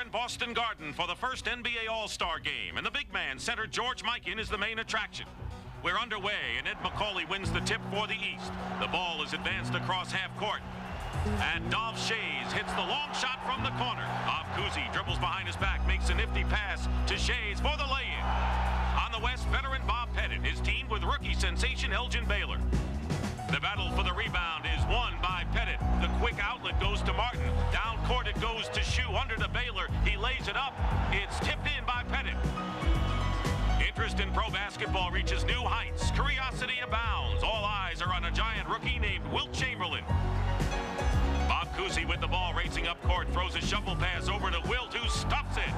in Boston Garden for the first NBA All-Star game, and the big man, center George Mikan, is the main attraction. We're underway, and Ed McCauley wins the tip for the East. The ball is advanced across half court. And Dov Shays hits the long shot from the corner. Kuzi dribbles behind his back, makes a nifty pass to Shays for the lay-in. On the West, veteran Bob Pettit is teamed with rookie sensation Elgin Baylor. The battle for the rebound is won by Pettit. The quick outlet goes to Martin. Down court it goes to Shue under to Baylor. He lays it up. It's tipped in by Pettit. Interest in pro basketball reaches new heights. Curiosity abounds. All eyes are on a giant rookie named Wilt Chamberlain. Bob Cousy with the ball racing up court, throws a shovel pass over to Wilt, who stuffs it.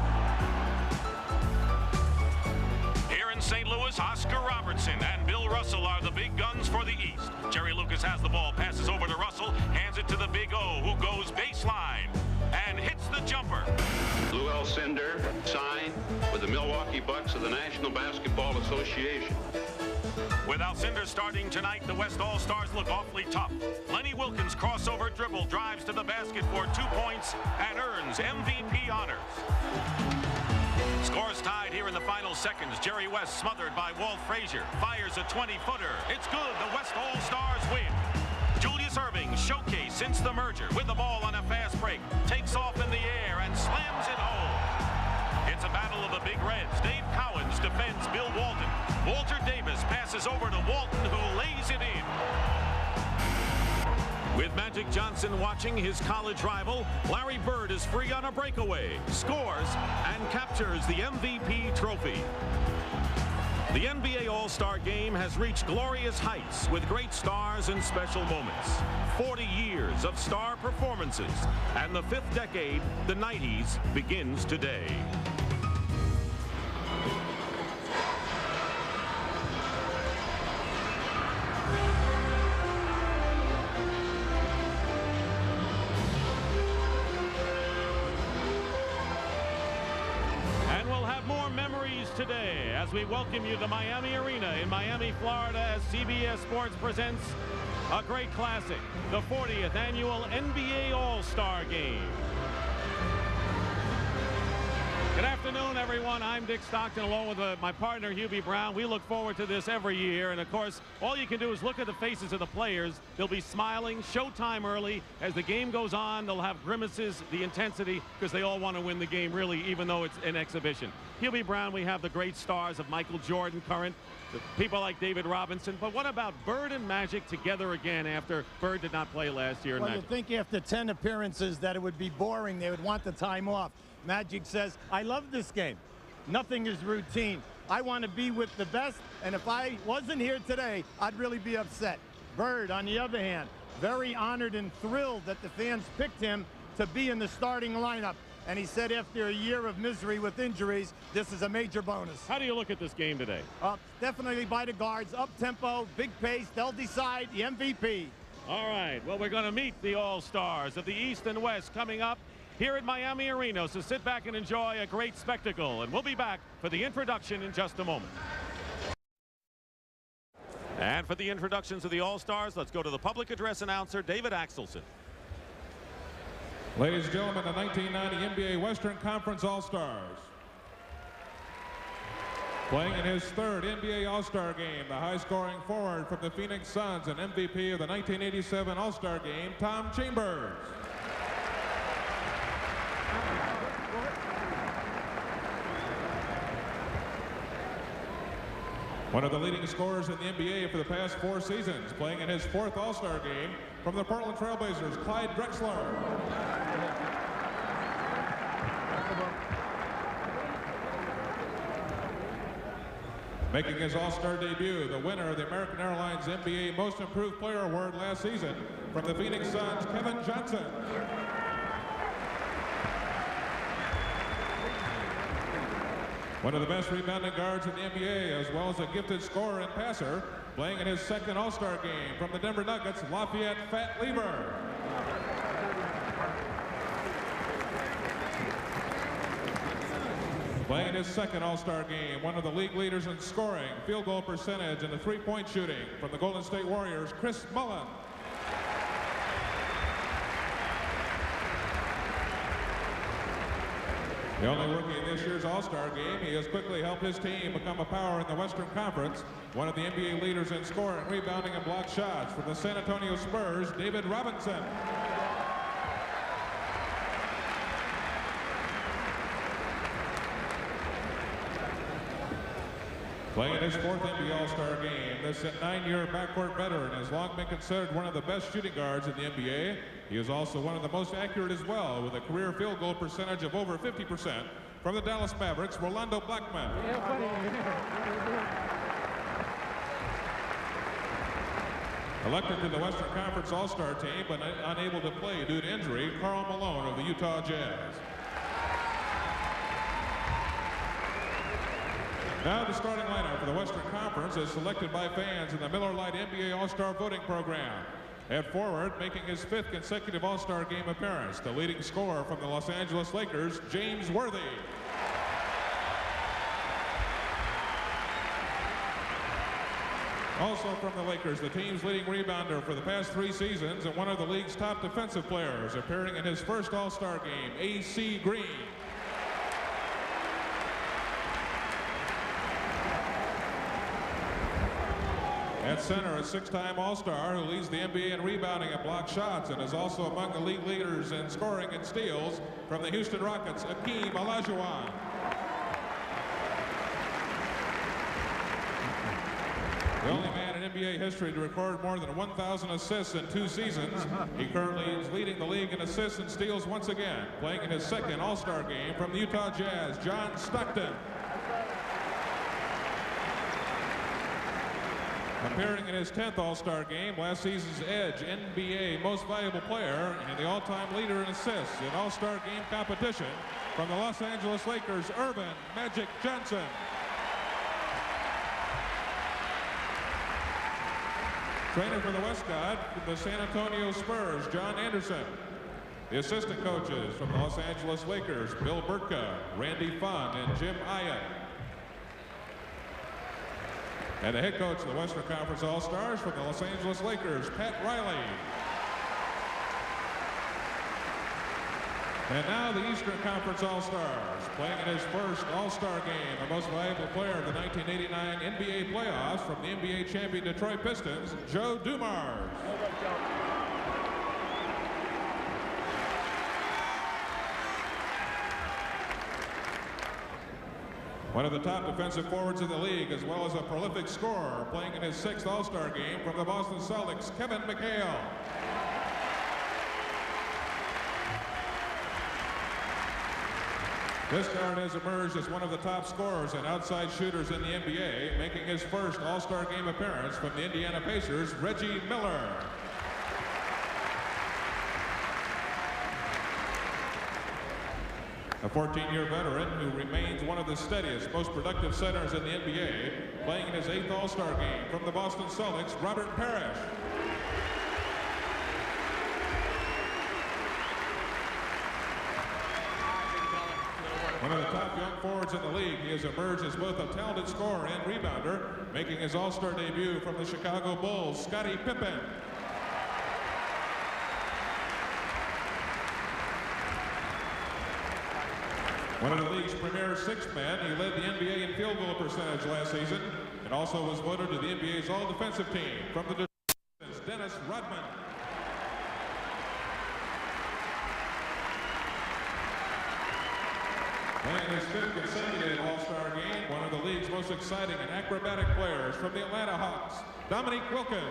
Here in St. Louis, Oscar Robertson and Bill Russell are the big guns for the East. Jerry Lucas has the ball, passes over to Russell, hands it to the Big O, who goes baseline and hits the jumper. Lou Alcindor signed with the Milwaukee Bucks of the National Basketball Association. With Alcindor starting tonight, the West All-Stars look awfully tough. Lenny Wilkins crossover dribble, drives to the basket for 2 points and earns MVP honors. Scores tied here in the final seconds. Jerry West smothered by Walt Frazier. Fires a 20-footer. It's good. The West All-Stars win. Julius Erving, showcase since the merger, with the ball on a fast break, takes off in the air and slams it home. It's a battle of the Big Reds. Dave Cowens defends Bill Walton. Walter Davis passes over to Walton, who lays it in. With Magic Johnson watching his college rival, Larry Bird is free on a breakaway, scores, and captures the MVP trophy. The NBA All-Star Game has reached glorious heights with great stars and special moments. 40 years of star performances, and the 5th decade, the 90s, begins today. Today, as we welcome you to Miami Arena in Miami, Florida, as CBS Sports presents a great classic, the 40th annual NBA All-Star Game. Good afternoon, everyone. I'm Dick Stockton, along with my partner, Hubie Brown. We look forward to this every year, and of course, all you can do is look at the faces of the players. They'll be smiling, showtime early. As the game goes on, they'll have grimaces, the intensity, because they all want to win the game, really, even though it's an exhibition. Hubie Brown, we have the great stars of Michael Jordan, current, people like David Robinson. But what about Bird and Magic together again after Bird did not play last year? Well, you think after 10 appearances that it would be boring. They would want the time off. Magic says, I love this game. Nothing is routine. I want to be with the best, and if I wasn't here today, I'd really be upset. Bird, on the other hand, very honored and thrilled that the fans picked him to be in the starting lineup. And he said after a year of misery with injuries, this is a major bonus. How do you look at this game today? Definitely by the guards, up-tempo, big pace. They'll decide the MVP. All right, well, we're going to meet the All-Stars of the East and West coming up here at Miami Arena, so sit back and enjoy a great spectacle, and we'll be back for the introduction in just a moment. And for the introductions of the All-Stars, let's go to the public address announcer, David Axelson. Ladies and gentlemen, the 1990 NBA Western Conference All-Stars. Playing in his 3rd NBA All-Star game, the high-scoring forward from the Phoenix Suns and MVP of the 1987 All-Star game, Tom Chambers. One of the leading scorers in the NBA for the past 4 seasons, playing in his 4th All-Star game from the Portland Trailblazers, Clyde Drexler. Making his All-Star debut, the winner of the American Airlines NBA Most Improved Player Award last season from the Phoenix Suns, Kevin Johnson. One of the best rebounding guards in the NBA, as well as a gifted scorer and passer, playing in his 2nd All-Star game from the Denver Nuggets, Lafayette Fat Lever. Playing in his 2nd All-Star game, one of the league leaders in scoring, field goal percentage, and the three-point shooting from the Golden State Warriors, Chris Mullin. The only rookie in this year's All-Star game, he has quickly helped his team become a power in the Western Conference. One of the NBA leaders in scoring, rebounding, and block shots for the San Antonio Spurs, David Robinson. Playing his fourth NBA All-Star game, this 9-year backcourt veteran has long been considered one of the best shooting guards in the NBA. He is also one of the most accurate as well, with a career field goal percentage of over 50%. From the Dallas Mavericks, Rolando Blackman. Elected to the Western Conference All-Star team, but unable to play due to injury, Karl Malone of the Utah Jazz. Now the starting lineup for the Western Conference is selected by fans in the Miller Lite NBA All-Star voting program. At forward, making his 5th consecutive All-Star game appearance, the leading scorer from the Los Angeles Lakers, James Worthy. Also from the Lakers, the team's leading rebounder for the past 3 seasons and one of the league's top defensive players, appearing in his first All-Star game, A.C. Green. At center, a 6-time All-Star who leads the NBA in rebounding and block shots and is also among the league leaders in scoring and steals, from the Houston Rockets, Akeem Olajuwon. The only man in NBA history to record more than 1,000 assists in 2 seasons. He currently is leading the league in assists and steals once again, playing in his 2nd All-Star game, from the Utah Jazz, John Stockton. Appearing in his 10th All-Star game, last season's Edge NBA Most Valuable Player and the all-time leader in assists in All-Star game competition, from the Los Angeles Lakers, Earvin Magic Johnson. Trainer for the Westcott, the San Antonio Spurs, John Anderson. The assistant coaches from the Los Angeles Lakers, Bill Burtka, Randy Funn, and Jim Aya. And the head coach of the Western Conference All-Stars from the Los Angeles Lakers, Pat Riley. And now the Eastern Conference All-Stars, playing in his first All-Star game, the most valuable player of the 1989 NBA playoffs, from the NBA champion Detroit Pistons, Joe Dumars. One of the top defensive forwards in the league, as well as a prolific scorer, playing in his 6th All-Star game, from the Boston Celtics, Kevin McHale. This guard has emerged as one of the top scorers and outside shooters in the NBA, making his first All-Star game appearance, from the Indiana Pacers, Reggie Miller. A 14-year veteran who remains one of the steadiest, most productive centers in the NBA, playing in his 8th All-Star game, from the Boston Celtics, Robert Parrish. One of the top young forwards in the league, he has emerged as both a talented scorer and rebounder, making his All-Star debut from the Chicago Bulls, Scottie Pippen. One of the league's premier 6 men, he led the NBA in field goal percentage last season and also was voted to the NBA's all-defensive team, from the Detroit, Dennis Rodman. Playing his 5th consecutive All-Star game, one of the league's most exciting and acrobatic players, from the Atlanta Hawks, Dominique Wilkins.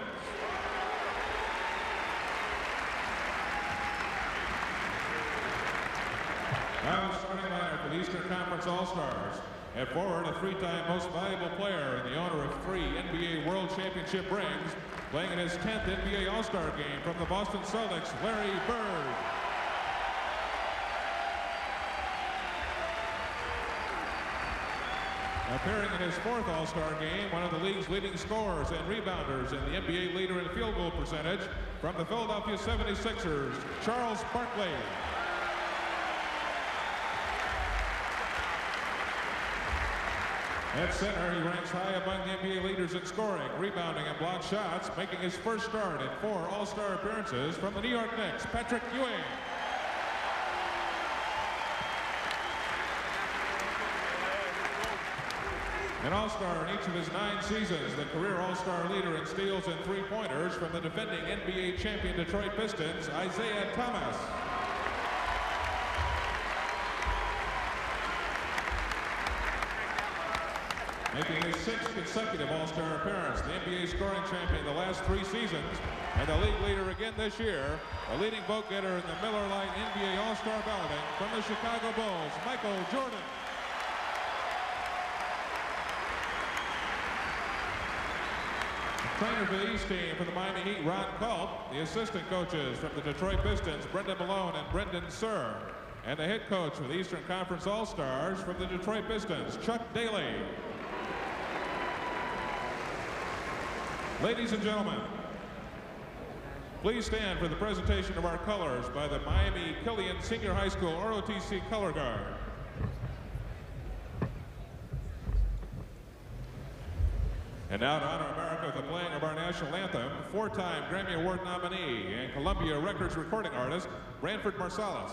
Now the starting lineup for the Eastern Conference All-Stars. At forward, a 3-time most valuable player and the owner of 3 NBA World Championship rings, playing in his 10th NBA All-Star game, from the Boston Celtics, Larry Bird. Appearing in his 4th All-Star game, one of the league's leading scorers and rebounders and the NBA leader in field goal percentage, from the Philadelphia 76ers, Charles Barkley. At center, he ranks high among the NBA leaders in scoring, rebounding, and block shots, making his first start in 4 All-Star appearances, from the New York Knicks, Patrick Ewing. An All-Star in each of his 9 seasons, the career All-Star leader in steals and three-pointers from the defending NBA champion Detroit Pistons, Isaiah Thomas. Making his 6th consecutive All-Star appearance, the NBA scoring champion the last 3 seasons, and the league leader again this year, the leading vote getter in the Miller Lite NBA All-Star balloting from the Chicago Bulls, Michael Jordan. Trainer for the East team for the Miami Heat, Ron Culp. The assistant coaches from the Detroit Pistons, Brendan Malone and Brendan Surr. And the head coach for the Eastern Conference All-Stars from the Detroit Pistons, Chuck Daly. Ladies and gentlemen, please stand for the presentation of our colors by the Miami Killian Senior High School ROTC Color Guard. And now to honor America with the playing of our national anthem, 4-time Grammy Award nominee and Columbia Records recording artist, Branford Marsalis.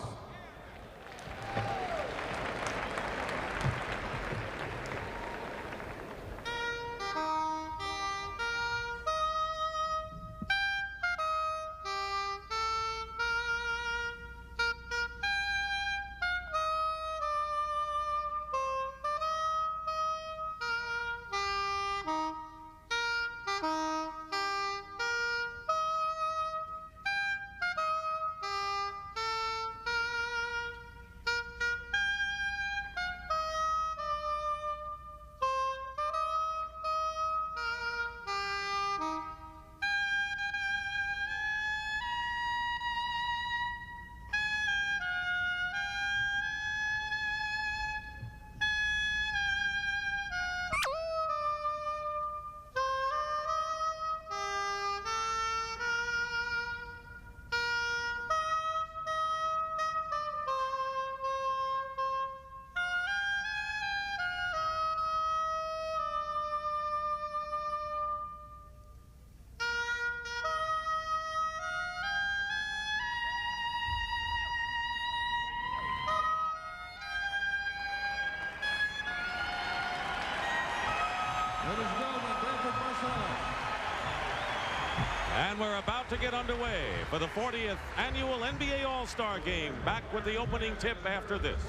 And we're about to get underway for the 40th annual NBA All-Star Game. Back with the opening tip after this.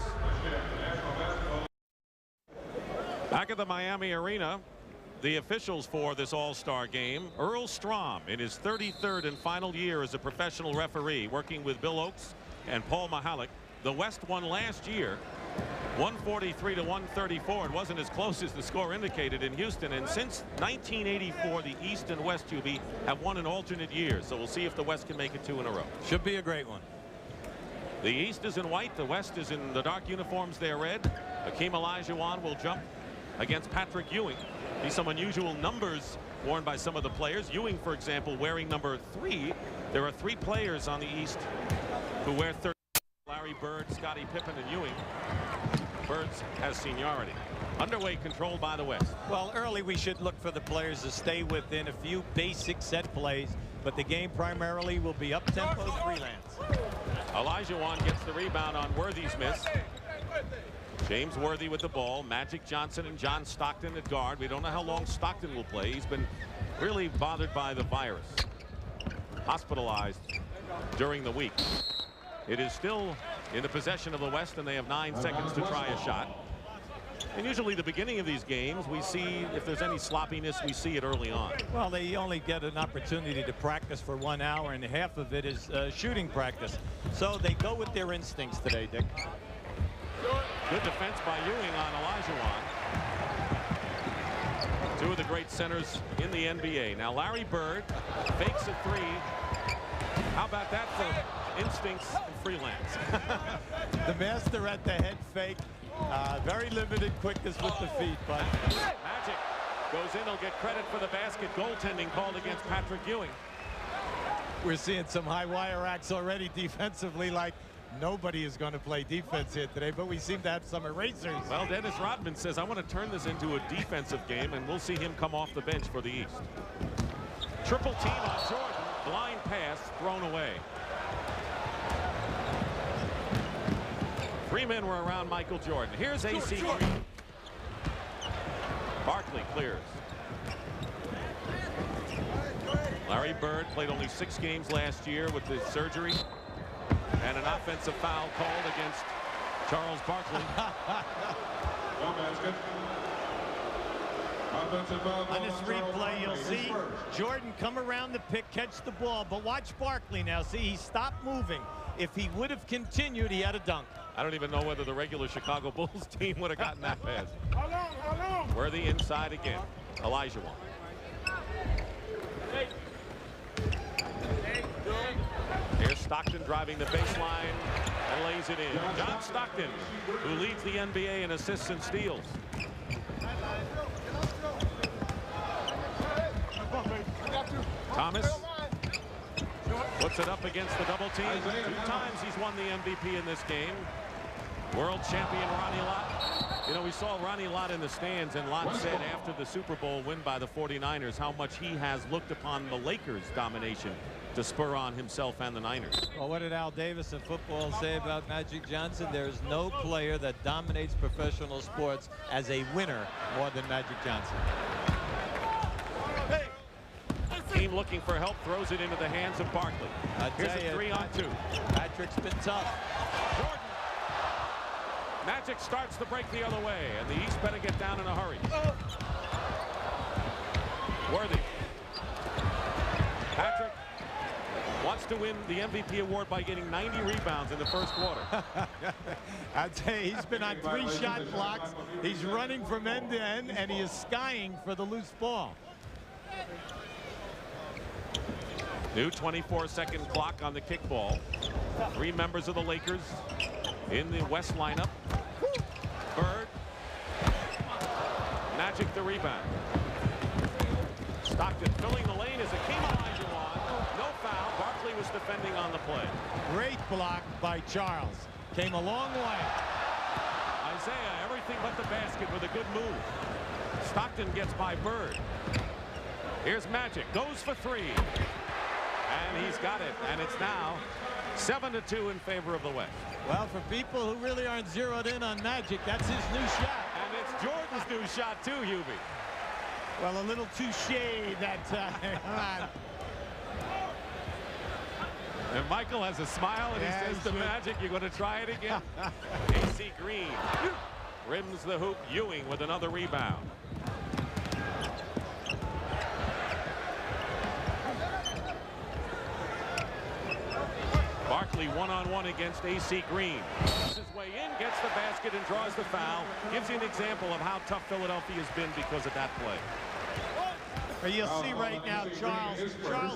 Back at the Miami Arena, the officials for this All-Star Game, Earl Strom in his 33rd and final year as a professional referee, working with Bill Oakes and Paul Mahalik. The West won last year 143 to 134. It wasn't as close as the score indicated in Houston. And since 1984, the East and West, QB, have won in alternate years. So we'll see if the West can make it 2 in a row. Should be a great one. The East is in white. The West is in the dark uniforms. They're red. Hakeem Olajuwon will jump against Patrick Ewing. These some unusual numbers worn by some of the players. Ewing, for example, wearing number 3. There are 3 players on the East who wear 30. Larry Bird, Scottie Pippen, and Ewing. Birds has seniority. Underway controlled by the West. Well, early we should look for the players to stay within a few basic set plays, but the game primarily will be up-tempo freelance. Olajuwon gets the rebound on Worthy's miss. James Worthy with the ball. Magic Johnson and John Stockton at guard. We don't know how long Stockton will play. He's been really bothered by the virus. Hospitalized during the week. It is still in the possession of the West, and they have 9 seconds to try a shot. And usually the beginning of these games, we see if there's any sloppiness, we see it early on. Well, they only get an opportunity to practice for 1 hour, and half of it is shooting practice. So they go with their instincts today, Dick. Good defense by Ewing on Olajuwon. 2 of the great centers in the NBA. Now Larry Bird fakes a 3. How about that for instincts and freelance? The master at the head fake. Very limited quickness with the feet, but Magic goes in. He'll get credit for the basket. Goaltending called against Patrick Ewing. we're seeing some high wire acts already defensively, like nobody is going to play defense here today, but we seem to have some erasers. Well, Dennis Rodman says, I want to turn this into a defensive game, and we'll see him come off the bench for the East. Triple team on Jordan. Blind pass thrown away. 3 men were around Michael Jordan. Here's A.C. Green. Barkley clears. Larry Bird played only 6 games last year with the surgery. And an offensive foul called against Charles Barkley. On this replay, you'll see Jordan come around the pick, catch the ball, but watch Barkley now. See, he stopped moving. If he would have continued, he had a dunk. I don't even know whether the regular Chicago Bulls team would have gotten that pass. Worthy inside again. Olajuwon. Here's Stockton driving the baseline and lays it in. John Stockton, who leads the NBA in assists and steals. Thomas puts it up against the double team. 2 times he's won the MVP in this game. World champion Ronnie Lott. You know, we saw Ronnie Lott in the stands, and Lott said after the Super Bowl win by the 49ers how much he has looked upon the Lakers' domination to spur on himself and the Niners. Well, what did Al Davis in football say about Magic Johnson? There is no player that dominates professional sports as a winner more than Magic Johnson. Team looking for help, throws it into the hands of Barkley. Here's a 3-on-2. Patrick's been tough. Jordan. Magic starts to break the other way, and the East better get down in a hurry. Worthy. Patrick wants to win the MVP award by getting 90 rebounds in the first quarter. I'd say he's been on 3 shot blocks. He's running from end to end, and he is skying for the loose ball. New 24-second clock on the kickball. 3 members of the Lakers in the West lineup. Bird. Magic the rebound. Stockton filling the lane as Hakeem Olajuwon. No foul. Barkley was defending on the play. Great block by Charles. Came a long way. Isaiah, everything but the basket with a good move. Stockton gets by Bird. Here's Magic. Goes for 3. And he's got it. And it's now 7-2 in favor of the West. Well, for people who really aren't zeroed in on Magic, that's his new shot. And it's Jordan's new shot, too, Hubie. Well, a little touche that time. And Michael has a smile, and he says to Magic, "You're going to try it again?" AC Green rims the hoop. Ewing with another rebound. Barkley one-on-one against AC Green. His way in, gets the basket, and draws the foul. Gives you an example of how tough Philadelphia has been because of that play. But you'll see right now, Charles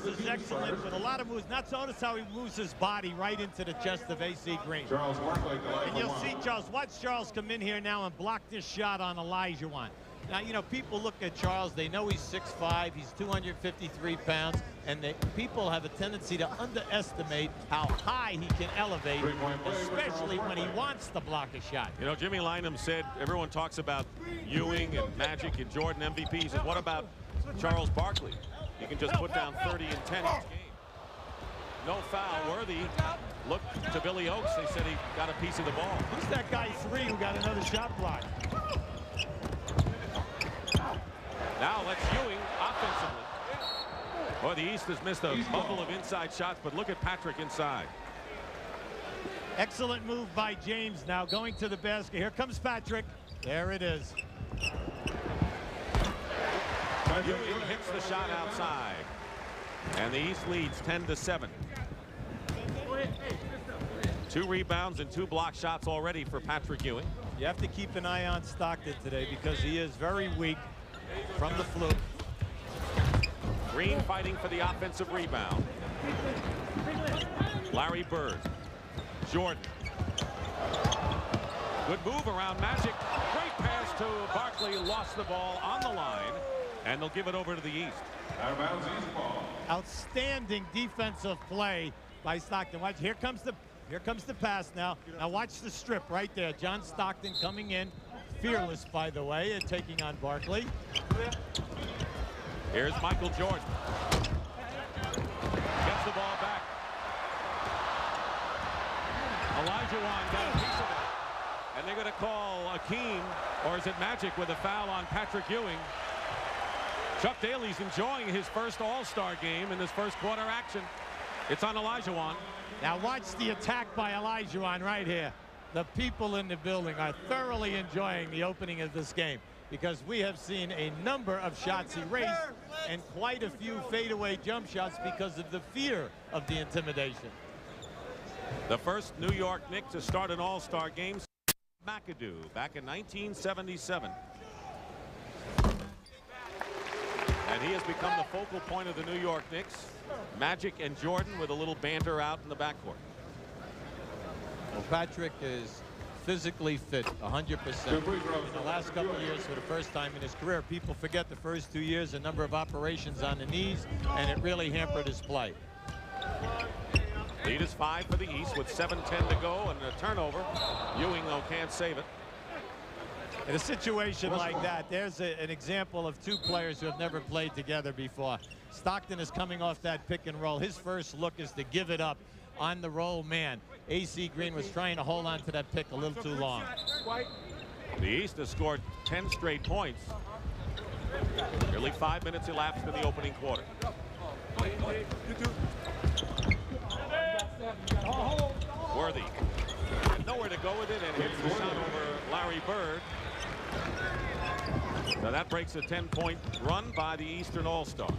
is excellent with a lot of moves. Notice how he moves his body right into the chest of AC Green. And you'll see watch Charles come in here now and block this shot on Olajuwon. Now, you know, people look at Charles, they know he's 6'5", he's 253 pounds, and people have a tendency to underestimate how high he can elevate, especially when he wants to block a shot. You know, Jimmy Lynam said, everyone talks about Ewing and Magic and Jordan MVP. He said, what about Charles Barkley? He can just put down 30 and 10 each game. No foul. Worthy looked to Billy Oakes. They said he got a piece of the ball. Who's that guy 3 who got another shot block? Now let's Ewing offensively. Boy, the East has missed a bundle of inside shots, but look at Patrick inside. Excellent move by James now going to the basket. Here comes Patrick. There it is. Ewing hits the shot outside. And the East leads 10-7. 2 rebounds and 2 block shots already for Patrick Ewing. You have to keep an eye on Stockton today because he is very weak from the fluke. Green fighting for the offensive rebound. Larry Bird. Jordan. Good move around Magic. Great pass to Barkley. Lost the ball on the line. And they'll give it over to the East. Outstanding defensive play by Stockton. Watch, here comes the pass now. Now watch the strip right there. John Stockton coming in. Fearless, by the way, and taking on Barkley. Here's Michael Jordan. Gets the ball back. Olajuwon got a piece of it. And they're going to call Akeem, or is it Magic, with a foul on Patrick Ewing. Chuck Daly's enjoying his first All-Star game in this first quarter action. It's on Olajuwon. Now watch the attack by Olajuwon right here. The people in the building are thoroughly enjoying the opening of this game because we have seen a number of shots erased and quite a few fadeaway jump shots because of the fear of the intimidation. The first New York Knicks to start an All-Star game, McAdoo, back in 1977. And he has become the focal point of the New York Knicks. Magic and Jordan with a little banter out in the backcourt. Well, Patrick is physically fit 100%. In the last couple of years, for the first time in his career, people forget the first 2 years, a number of operations on the knees, and it really hampered his play. Lead is 5 for the East with 7:10 to go and a turnover. Ewing, though, can't save it. In a situation like that, there's an example of two players who have never played together before. Stockton is coming off that pick and roll. His first look is to give it up on the roll man. AC Green was trying to hold on to that pick a little too long. The East has scored 10 straight points. Nearly 5 minutes elapsed in the opening quarter. Worthy. Nowhere to go with it, and hits the shot over Larry Bird. So that breaks a 10-point run by the Eastern All-Stars.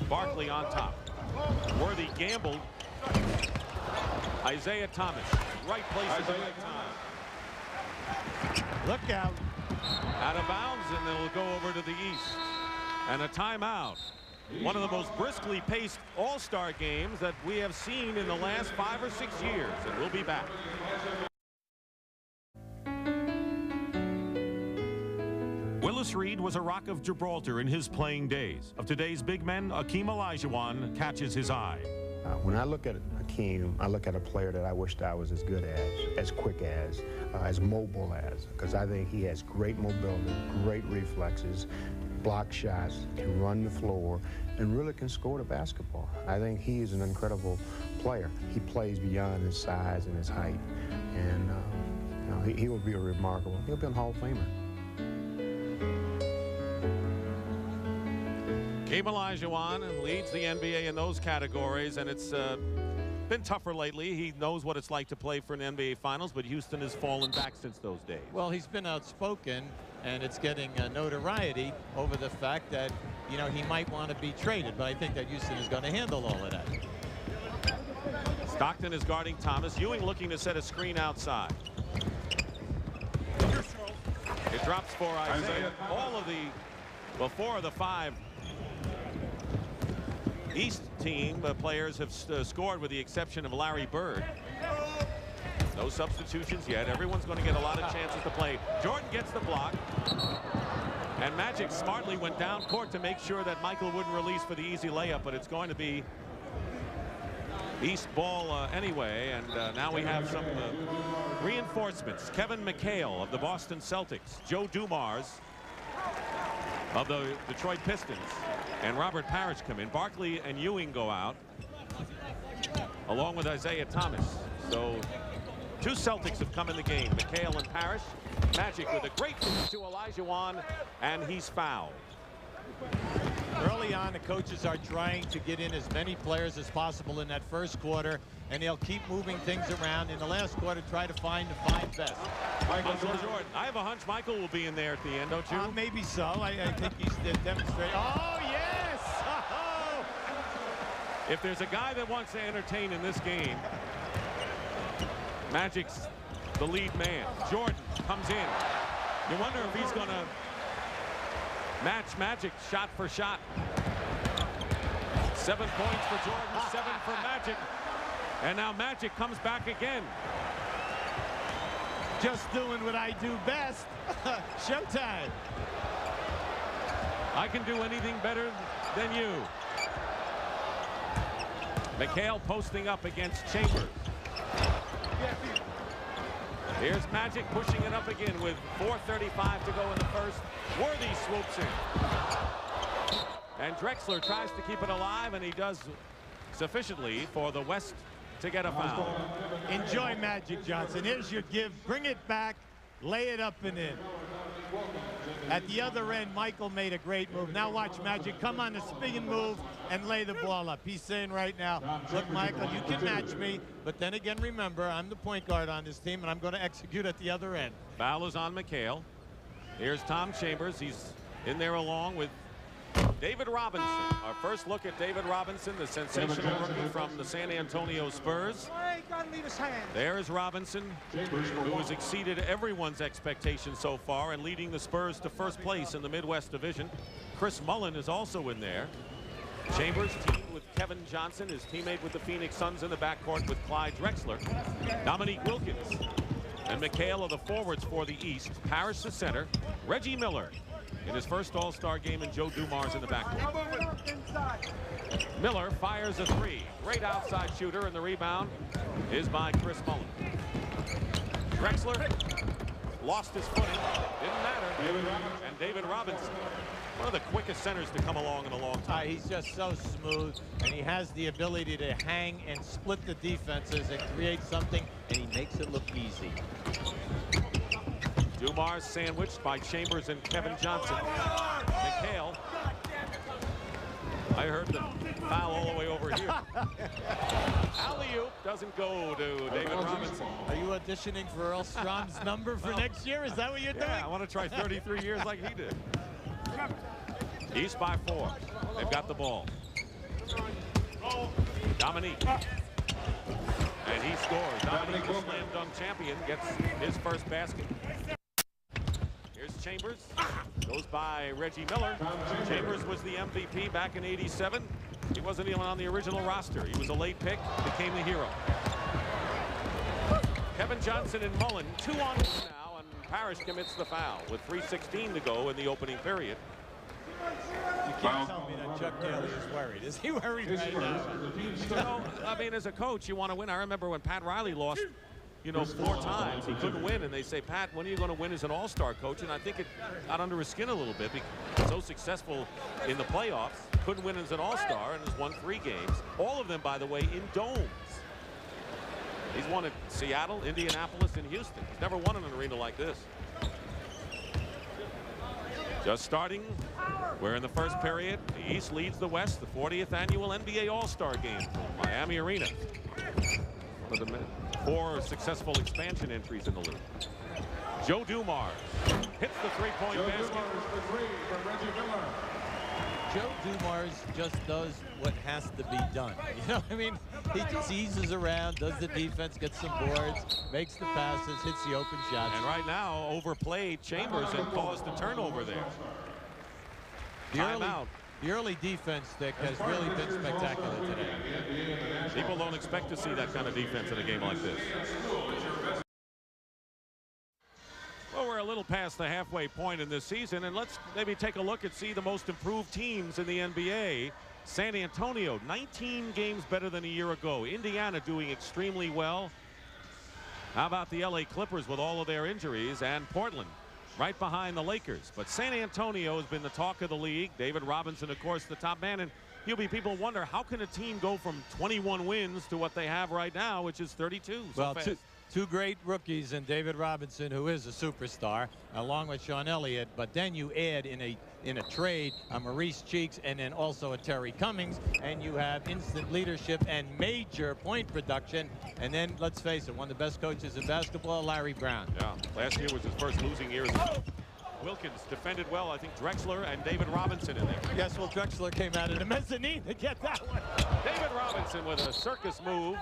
Barkley on top. Worthy gambled. Isaiah Thomas, right place at the right time. Look out. Out of bounds, and it'll go over to the East. And a timeout. One of the most briskly paced All-Star games that we have seen in the last 5 or 6 years. And we'll be back. Willis Reed was a Rock of Gibraltar in his playing days. Of today's big men, Akeem Olajuwon catches his eye. When I look at Akeem, I look at a player that I wished I was as good as quick as mobile as, because I think he has great mobility, great reflexes, block shots, can run the floor, and really can score the basketball. I think he is an incredible player. He plays beyond his size and his height, and you know, he will be a remarkable, he'll be a Hall of Famer. Akeem Olajuwon leads the NBA in those categories, and it's been tougher lately. He knows what it's like to play for an NBA Finals, but Houston has fallen back since those days. Well, he's been outspoken, and it's getting notoriety over the fact that, you know, he might want to be traded, but I think that Houston is going to handle all of that. Stockton is guarding Thomas. Ewing looking to set a screen outside. It drops for Isaiah. All of the, well, 4 of the 5 East team players have scored with the exception of Larry Bird. No substitutions yet. Everyone's going to get a lot of chances to play. Jordan gets the block. And Magic smartly went down court to make sure that Michael wouldn't release for the easy layup, but it's going to be East ball anyway. And now we have some reinforcements. Kevin McHale of the Boston Celtics, Joe Dumars of the Detroit Pistons, and Robert Parrish come in. Barkley and Ewing go out, along with Isaiah Thomas. So 2 Celtics have come in the game, McHale and Parrish. Magic with a great finish to Olajuwon, and he's fouled. Early on, the coaches are trying to get in as many players as possible in that first quarter, and they'll keep moving things around. In the last quarter, try to find the 5 best. Michael Jordan. I have a hunch Michael will be in there at the end, don't you? Maybe so. I think he's demonstrating. Oh, yes! Oh! If there's a guy that wants to entertain in this game, Magic's the lead man. Jordan comes in. You wonder if he's going to match Magic shot for shot. 7 points for Jordan, 7 for Magic. And now Magic comes back again. Just doing what I do best. Showtime. I can do anything better than you. McHale posting up against Chambers. Here's Magic pushing it up again with 4:35 to go in the first. Worthy swoops in. And Drexler tries to keep it alive, and he does sufficiently for the West to get a foul. Enjoy Magic Johnson. Here's your give. Bring it back. Lay it up and in. At the other end, Michael made a great move. Now watch Magic come on the spin move and lay the ball up. He's saying right now, look, Michael, you can match me, but then again, remember, I'm the point guard on this team, and I'm going to execute at the other end. Foul is on McHale. Here's Tom Chambers. He's in there along with David Robinson. Our first look at David Robinson, the sensational rookie from the San Antonio Spurs. There's Robinson, who has exceeded everyone's expectations so far and leading the Spurs to first place in the Midwest Division. Chris Mullin is also in there. Chambers teamed with Kevin Johnson, his teammate with the Phoenix Suns in the backcourt with Clyde Drexler. Dominique Wilkins and McHale are the forwards for the East. Parrish the center. Reggie Miller in his first All-Star game, and Joe Dumars in the backcourt. Miller fires a three. Great outside shooter, and the rebound is by Chris Mullin. Drexler lost his footing. Didn't matter. And David Robinson, one of the quickest centers to come along in a long time. He's just so smooth, and he has the ability to hang and split the defenses and create something, and he makes it look easy. Dumars sandwiched by Chambers and Kevin Johnson. McHale. I heard the foul all the way over here. Alley-oop doesn't go to David Robinson. Are you auditioning for Earl Strom's number for next year? Is that what you're doing? Yeah, I want to try 33 years like he did. East by 4. They've got the ball. Dominique. And he scores. Dominique, the slam dunk champion, gets his first basket. Here's Chambers. Goes by Reggie Miller. Chambers was the MVP back in '87. He wasn't even on the original roster. He was a late pick, became the hero. Kevin Johnson and Mullin, 2 on 1 now, and Parrish commits the foul with 3:16 to go in the opening period. You can't tell me that Chuck Daly is worried. Is he worried right now? You know, I mean, as a coach, you want to win. I remember when Pat Riley lost, you know, 4 times. He couldn't win, and they say, Pat, when are you going to win as an all-star coach? And I think it got under his skin a little bit because so successful in the playoffs, couldn't win as an all-star, and has won 3 games. All of them, by the way, in domes. He's won at Seattle, Indianapolis, and Houston. He's never won in an arena like this. Just starting. We're in the first period. The East leads the West, the 40th annual NBA All-Star Game from Miami Arena. One of the 4 successful expansion entries in the league. Joe Dumars hits the 3-point basket. Joe Dumars just does what has to be done. You know what I mean? He just eases around, does the defense, gets some boards, makes the passes, hits the open shots. And right now, overplayed Chambers and caused a turnover there. The early defense, Dick, has really been spectacular today. People don't expect to see that kind of defense in a game like this. Well, we're a little past the halfway point in this season, and let's maybe take a look and see the most improved teams in the NBA. San Antonio, 19 games better than a year ago. Indiana doing extremely well. How about the LA Clippers with all of their injuries, and Portland right behind the Lakers. But San Antonio has been the talk of the league. David Robinson, of course, the top man. And people wonder, how can a team go from 21 wins to what they have right now, which is 32? Well, two great rookies in David Robinson, who is a superstar, along with Sean Elliott. But then you add in a trade a Maurice Cheeks and then also a Terry Cummings, and you have instant leadership and major point production. And then, let's face it, one of the best coaches in basketball, Larry Brown. Yeah, last year was his first losing year. Wilkins defended well. I think Drexler and David Robinson in there. Yes, well, Drexler came out of the mezzanine to get that one. David Robinson with a circus move,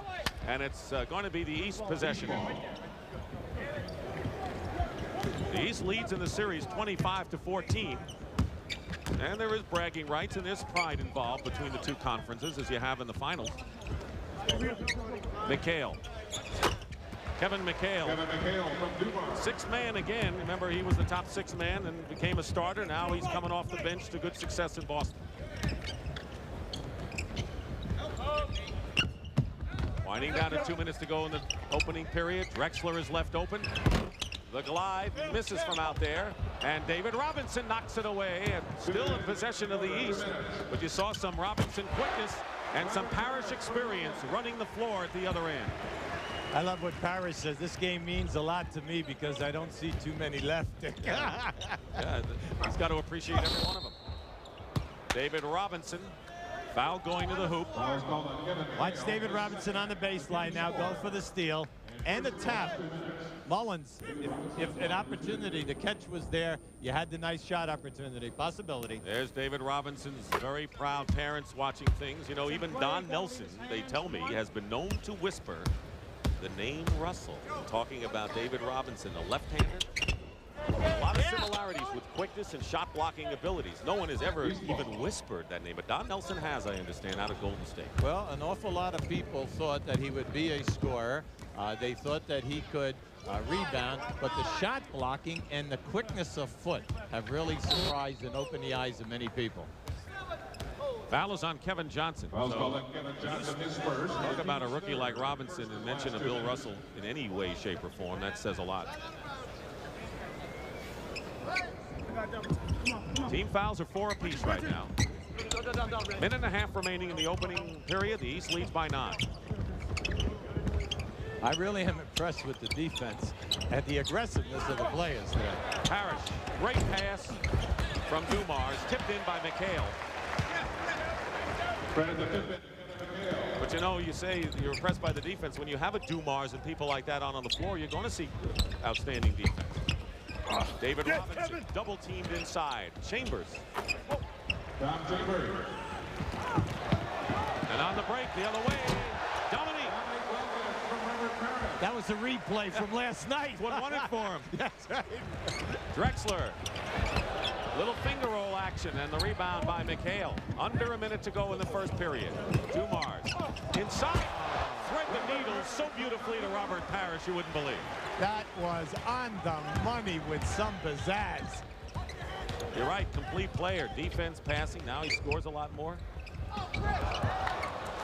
and it's going to be the East possession. The East leads in the series 25-14. And there is bragging rights and there's pride involved between the 2 conferences, as you have in the finals. McHale. Kevin McHale. 6th man again. Remember, he was the top 6th man and became a starter. Now he's coming off the bench to good success in Boston. Winding down to 2 minutes to go in the opening period. Drexler is left open. The glide misses from out there, and David Robinson knocks it away, and still in possession of the East. But you saw some Robinson quickness and some Parrish experience running the floor at the other end. I love what Parrish says. This game means a lot to me because I don't see too many left. Yeah, he's got to appreciate every one of them. David Robinson, foul going to the hoop. Watch David Robinson on the baseline now. Go for the steal and the tap. Mullins, if an opportunity, the catch was there, you had the nice shot opportunity, possibility. There's David Robinson's very proud parents watching things. You know, even Don Nelson, they tell me, has been known to whisper the name Russell, talking about David Robinson, a left-hander. A lot of similarities with quickness and shot blocking abilities. No one has ever even whispered that name, but Don Nelson has, I understand, out of Golden State. Well, an awful lot of people thought that he would be a scorer. They thought that he could rebound, but the shot blocking and the quickness of foot have really surprised and opened the eyes of many people. Foul is on Kevin Johnson. So, talk about a rookie like Robinson and mention a Bill Russell in any way, shape, or form. That says a lot. Team fouls are 4 apiece right now. Minute and a half remaining in the opening period. The East leads by 9. I really am impressed with the defense and the aggressiveness of the players today. Parrish, great pass from Dumars, tipped in by McHale. But you know, you say you're impressed by the defense. When you have a Dumars and people like that on the floor, you're going to see outstanding defense. David Robinson double teamed inside. Chambers. And on the break the other way, Dominique. That was a replay from last night. What won it for him. That's right. Drexler. Little finger roll action and the rebound by McHale. Under a minute to go in the first period. Dumars inside. Thread the needle so beautifully to Robert Parrish you wouldn't believe. That was on the money with some pizzazz. You're right, complete player. Defense, passing. Now he scores a lot more.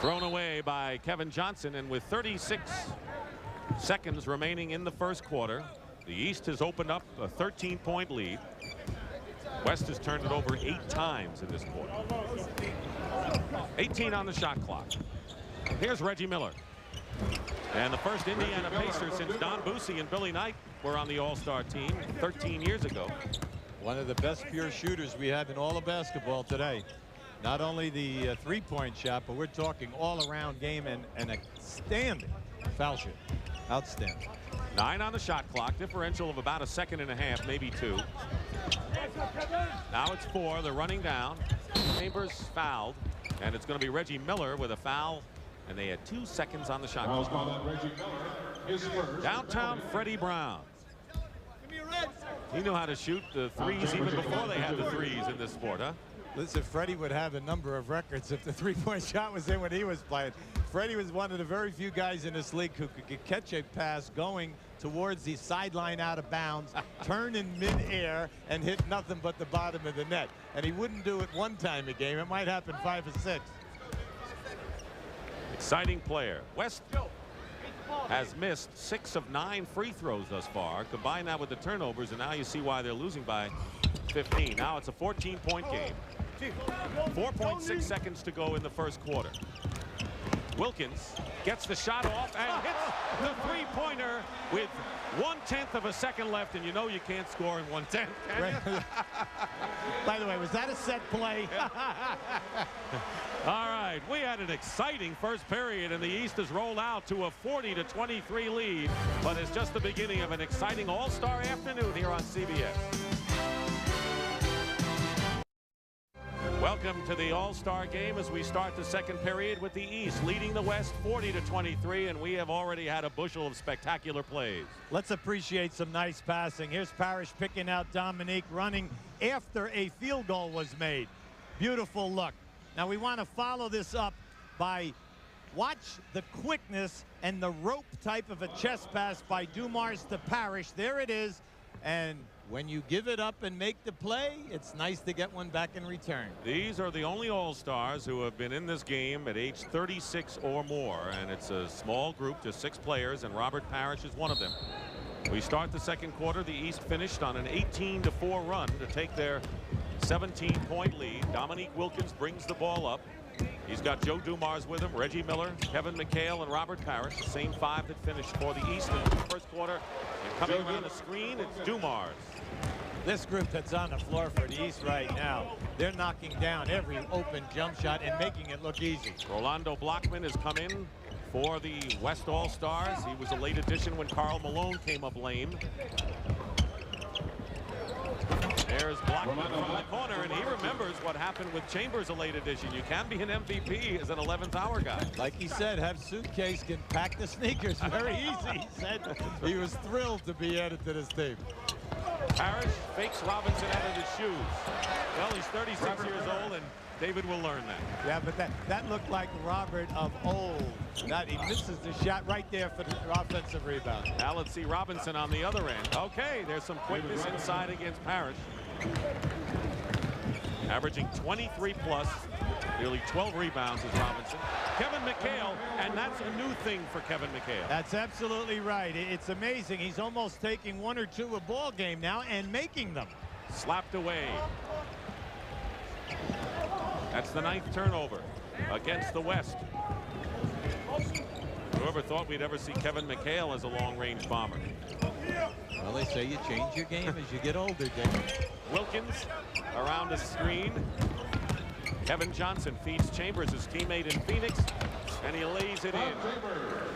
Thrown away by Kevin Johnson, and with 36 seconds remaining in the first quarter, the East has opened up a 13-point lead. West has turned it over 8 times in this quarter. 18 on the shot clock. Here's Reggie Miller. And the first Indiana Pacer since Don Boosie and Billy Knight were on the All-Star team 13 years ago. One of the best pure shooters we have in all of basketball today. Not only the three-point shot, but we're talking all-around game and a outstanding foul shoot. Outstanding. 9 on the shot clock. Differential of about a second and a half, maybe 2. Now it's 4. They're running down. Chambers fouled. And it's going to be Reggie Miller with a foul. And they had 2 seconds on the shot clock. Downtown Freddie Brown. He knew how to shoot the threes even before they had the threes in this sport, huh? Listen, Freddie would have a number of records if the three-point shot was in when he was playing. Freddie was one of the very few guys in this league who could catch a pass going towards the sideline out of bounds, turn in midair, and hit nothing but the bottom of the net. And he wouldn't do it one time a game. It might happen 5 or 6. Exciting player. West has missed 6 of 9 free throws thus far. Combine that with the turnovers, and now you see why they're losing by 15. Now it's a 14-point game. 4.6 seconds to go in the first quarter. Wilkins gets the shot off and hits the three-pointer with 1/10 of a second left, and you know you can't score in 1/10. By the way, was that a set play? All right, we had an exciting first period, and the East has rolled out to a 40-23 lead, but it's just the beginning of an exciting all-star afternoon here on CBS. Welcome to the All-Star game as we start the second period with the East leading the West 40-23, and we have already had a bushel of spectacular plays. Let's appreciate some nice passing. Here's Parrish picking out Dominique, running after a field goal was made. Beautiful look. Now we want to follow this up by watch the quickness and the rope type of a chest pass by Dumars to Parrish. There it is. And when you give it up and make the play, it's nice to get one back in return. These are the only All-Stars who have been in this game at age 36 or more, and it's a small group, just 6 players, and Robert Parrish is one of them. We start the second quarter. The East finished on an 18-4 run to take their 17-point lead. Dominique Wilkins brings the ball up. He's got Joe Dumars with him, Reggie Miller, Kevin McHale, and Robert Parrish, the same 5 that finished for the East in the first quarter. And coming around the screen, it's Dumars. This group that's on the floor for the East right now, they're knocking down every open jump shot and making it look easy. Rolando Blackman has come in for the West All-Stars. He was a late addition when Karl Malone came up lame. There's Blackman from the corner, and he remembers what happened with Chambers, a late addition. You can be an MVP as an 11th hour guy. Like he said, have suitcase, can pack the sneakers very easy. He said he was thrilled to be added to this team. Parrish fakes Robinson out of his shoes. Well, he's 36 years old, and David will learn that. Yeah, but that looked like Robert of old. He misses the shot right there for the offensive rebound. Now let's see Robinson on the other end. Okay, there's some quickness inside against Parrish. Averaging 23 plus, nearly 12 rebounds is Robinson. Kevin McHale, and that's a new thing for Kevin McHale. That's absolutely right. It's amazing. He's almost taking 1 or 2 a ball game now and making them. Slapped away. That's the 9th turnover against the West. Whoever thought we'd ever see Kevin McHale as a long-range bomber? Well, they say you change your game as you get older, David. Wilkins around the screen. Kevin Johnson feeds Chambers, his teammate in Phoenix, and he lays it in.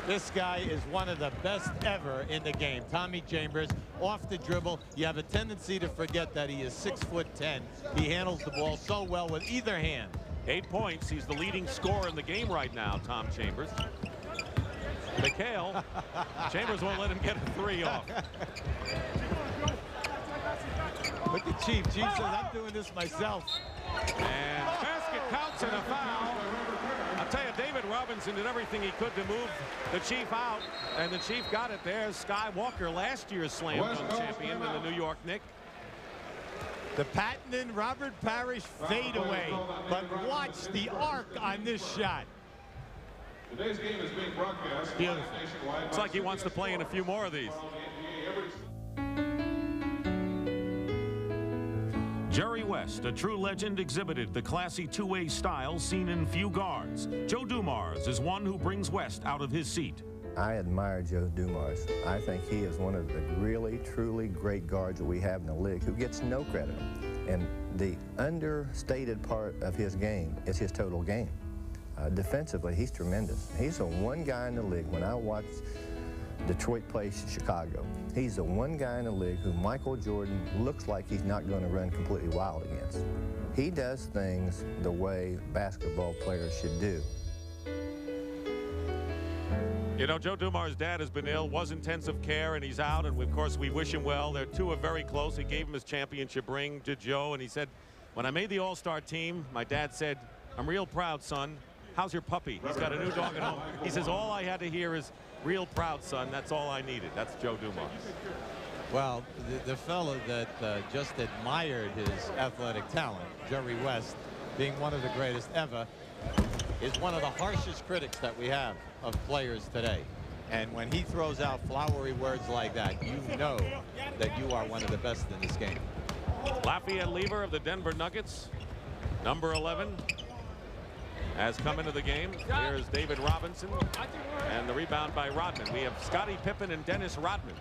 This guy is one of the best ever in the game. Tommy Chambers, off the dribble. You have a tendency to forget that he is 6'10". He handles the ball so well with either hand. 8 points. He's the leading scorer in the game right now, Tom Chambers. McHale, Chambers won't let him get a 3 off. Look at Chief. Chief says, I'm doing this myself. And basket counts and a foul. I'll tell you, David Robinson did everything he could to move the Chief out, and the Chief got it there. Sky Walker, last year's slam dunk champion in the New York Knicks. The Patton Robert Parrish fadeaway, but watch the arc on this shot. Today's game is being broadcast. Beautiful. Looks like he wants to play in a few more of these. Jerry West, a true legend, exhibited the classy two-way style seen in few guards. Joe Dumars is one who brings West out of his seat. I admire Joe Dumars. I think he is one of the really, truly great guards that we have in the league who gets no credit. And the understated part of his game is his total game. Defensively, he's tremendous. He's the one guy in the league, when I watch Detroit play Chicago, he's the one guy in the league who Michael Jordan looks like he's not going to run completely wild against. He does things the way basketball players should do. You know, Joe Dumars' dad has been ill, was intensive care, and he's out, and of course we wish him well. Their two are very close. He gave him his championship ring to Joe, and he said, when I made the All-Star team, my dad said, I'm real proud, son. How's your puppy? He's got a new dog at home. He says, all I had to hear is, real proud, son. That's all I needed. That's Joe Dumars. Well, the fellow that just admired his athletic talent, Jerry West, being one of the greatest ever, is one of the harshest critics that we have of players today. And when he throws out flowery words like that, you know that you are one of the best in this game. Lafayette Lever of the Denver Nuggets, number 11, has come into the game. Here's David Robinson, and the rebound by Rodman. We have Scottie Pippen and Dennis Rodman.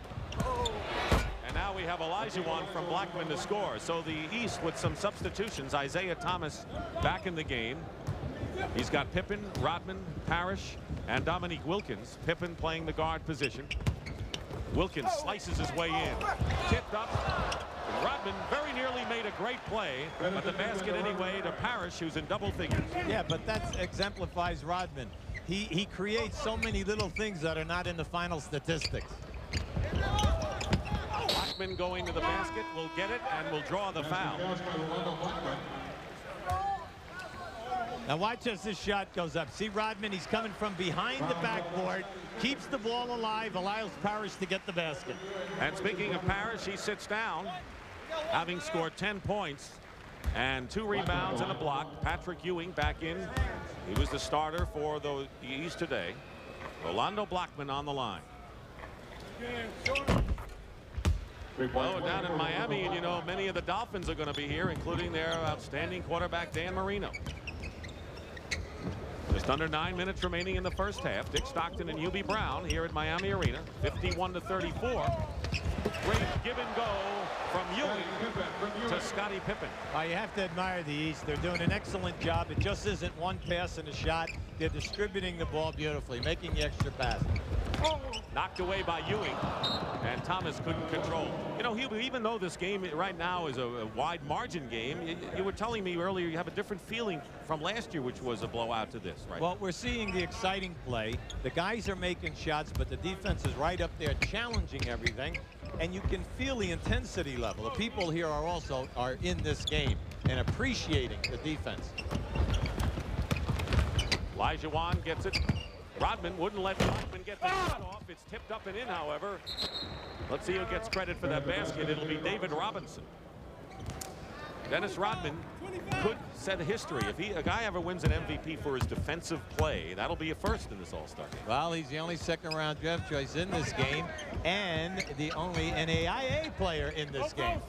And now we have Olajuwon from Blackman to score. So the East with some substitutions. Isaiah Thomas back in the game. He's got Pippen, Rodman, Parrish, and Dominique Wilkins. Pippen playing the guard position. Wilkins slices his way in. Tipped up. Rodman very nearly made a great play, but the basket anyway to Parrish, who's in double figures. Yeah, but that exemplifies Rodman. He creates so many little things that are not in the final statistics. Blackman going to the basket, will get it, and will draw the foul. Now watch as this shot goes up. See Rodman, he's coming from behind the backboard, keeps the ball alive, allows Parrish to get the basket. And speaking of Parrish, he sits down, having scored 10 points and 2 rebounds and a block. Patrick Ewing back in. He was the starter for the East today. Rolando Blackman on the line. Well, we're down in Miami, and you know, many of the Dolphins are going to be here, including their outstanding quarterback, Dan Marino. Just under 9 minutes remaining in the first half. Dick Stockton and Hubie Brown here at Miami Arena. 51-34. Great give and go from Ewing to Scottie Pippen. You have to admire the East. They're doing an excellent job. It just isn't one pass and a shot. They're distributing the ball beautifully, making the extra pass. Knocked away by Ewing, and Thomas couldn't control. You know, Hubie, even though this game right now is a wide margin game, you were telling me earlier you have a different feeling from last year, which was a blowout to this, right? Well, we're seeing the exciting play. The guys are making shots, but the defense is right up there challenging everything. And you can feel the intensity level. The people here are in this game and appreciating the defense. Olajuwon gets it. Rodman wouldn't let Rodman get the shot off. It's tipped up and in, however. Let's see who gets credit for that basket. It'll be David Robinson. Dennis Rodman could set history. If a guy ever wins an MVP for his defensive play, that'll be a first in this All-Star game. Well, he's the only second-round draft choice in this game and the only NAIA player in this game.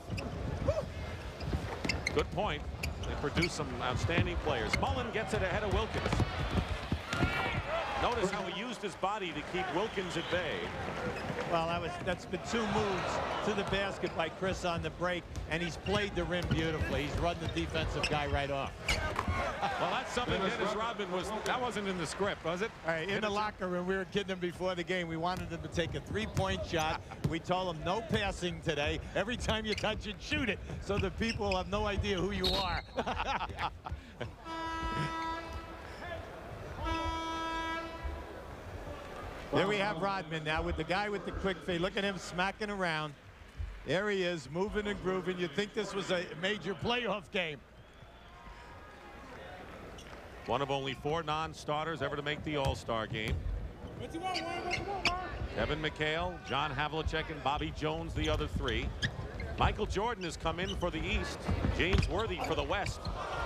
Good point. They produce some outstanding players. Mullen gets it ahead of Wilkins. Notice how he used his body to keep Wilkins at bay. Well, that's been 2 moves to the basket by Chris on the break, and he's played the rim beautifully. He's run the defensive guy right off. Well, that's something Dennis Rodman that wasn't in the script, was it? All right, in the locker room, we were kidding him before the game. We wanted him to take a 3-point shot. We told him no passing today. Every time you touch it, shoot it, so the people have no idea who you are. There we have Rodman now with the guy with the quick fade. Look at him smacking around. There he is, moving and grooving. You'd think this was a major playoff game. One of only 4 non-starters ever to make the All-Star game. Kevin McHale, John Havlicek, and Bobby Jones, the other 3. Michael Jordan has come in for the East. James Worthy for the West.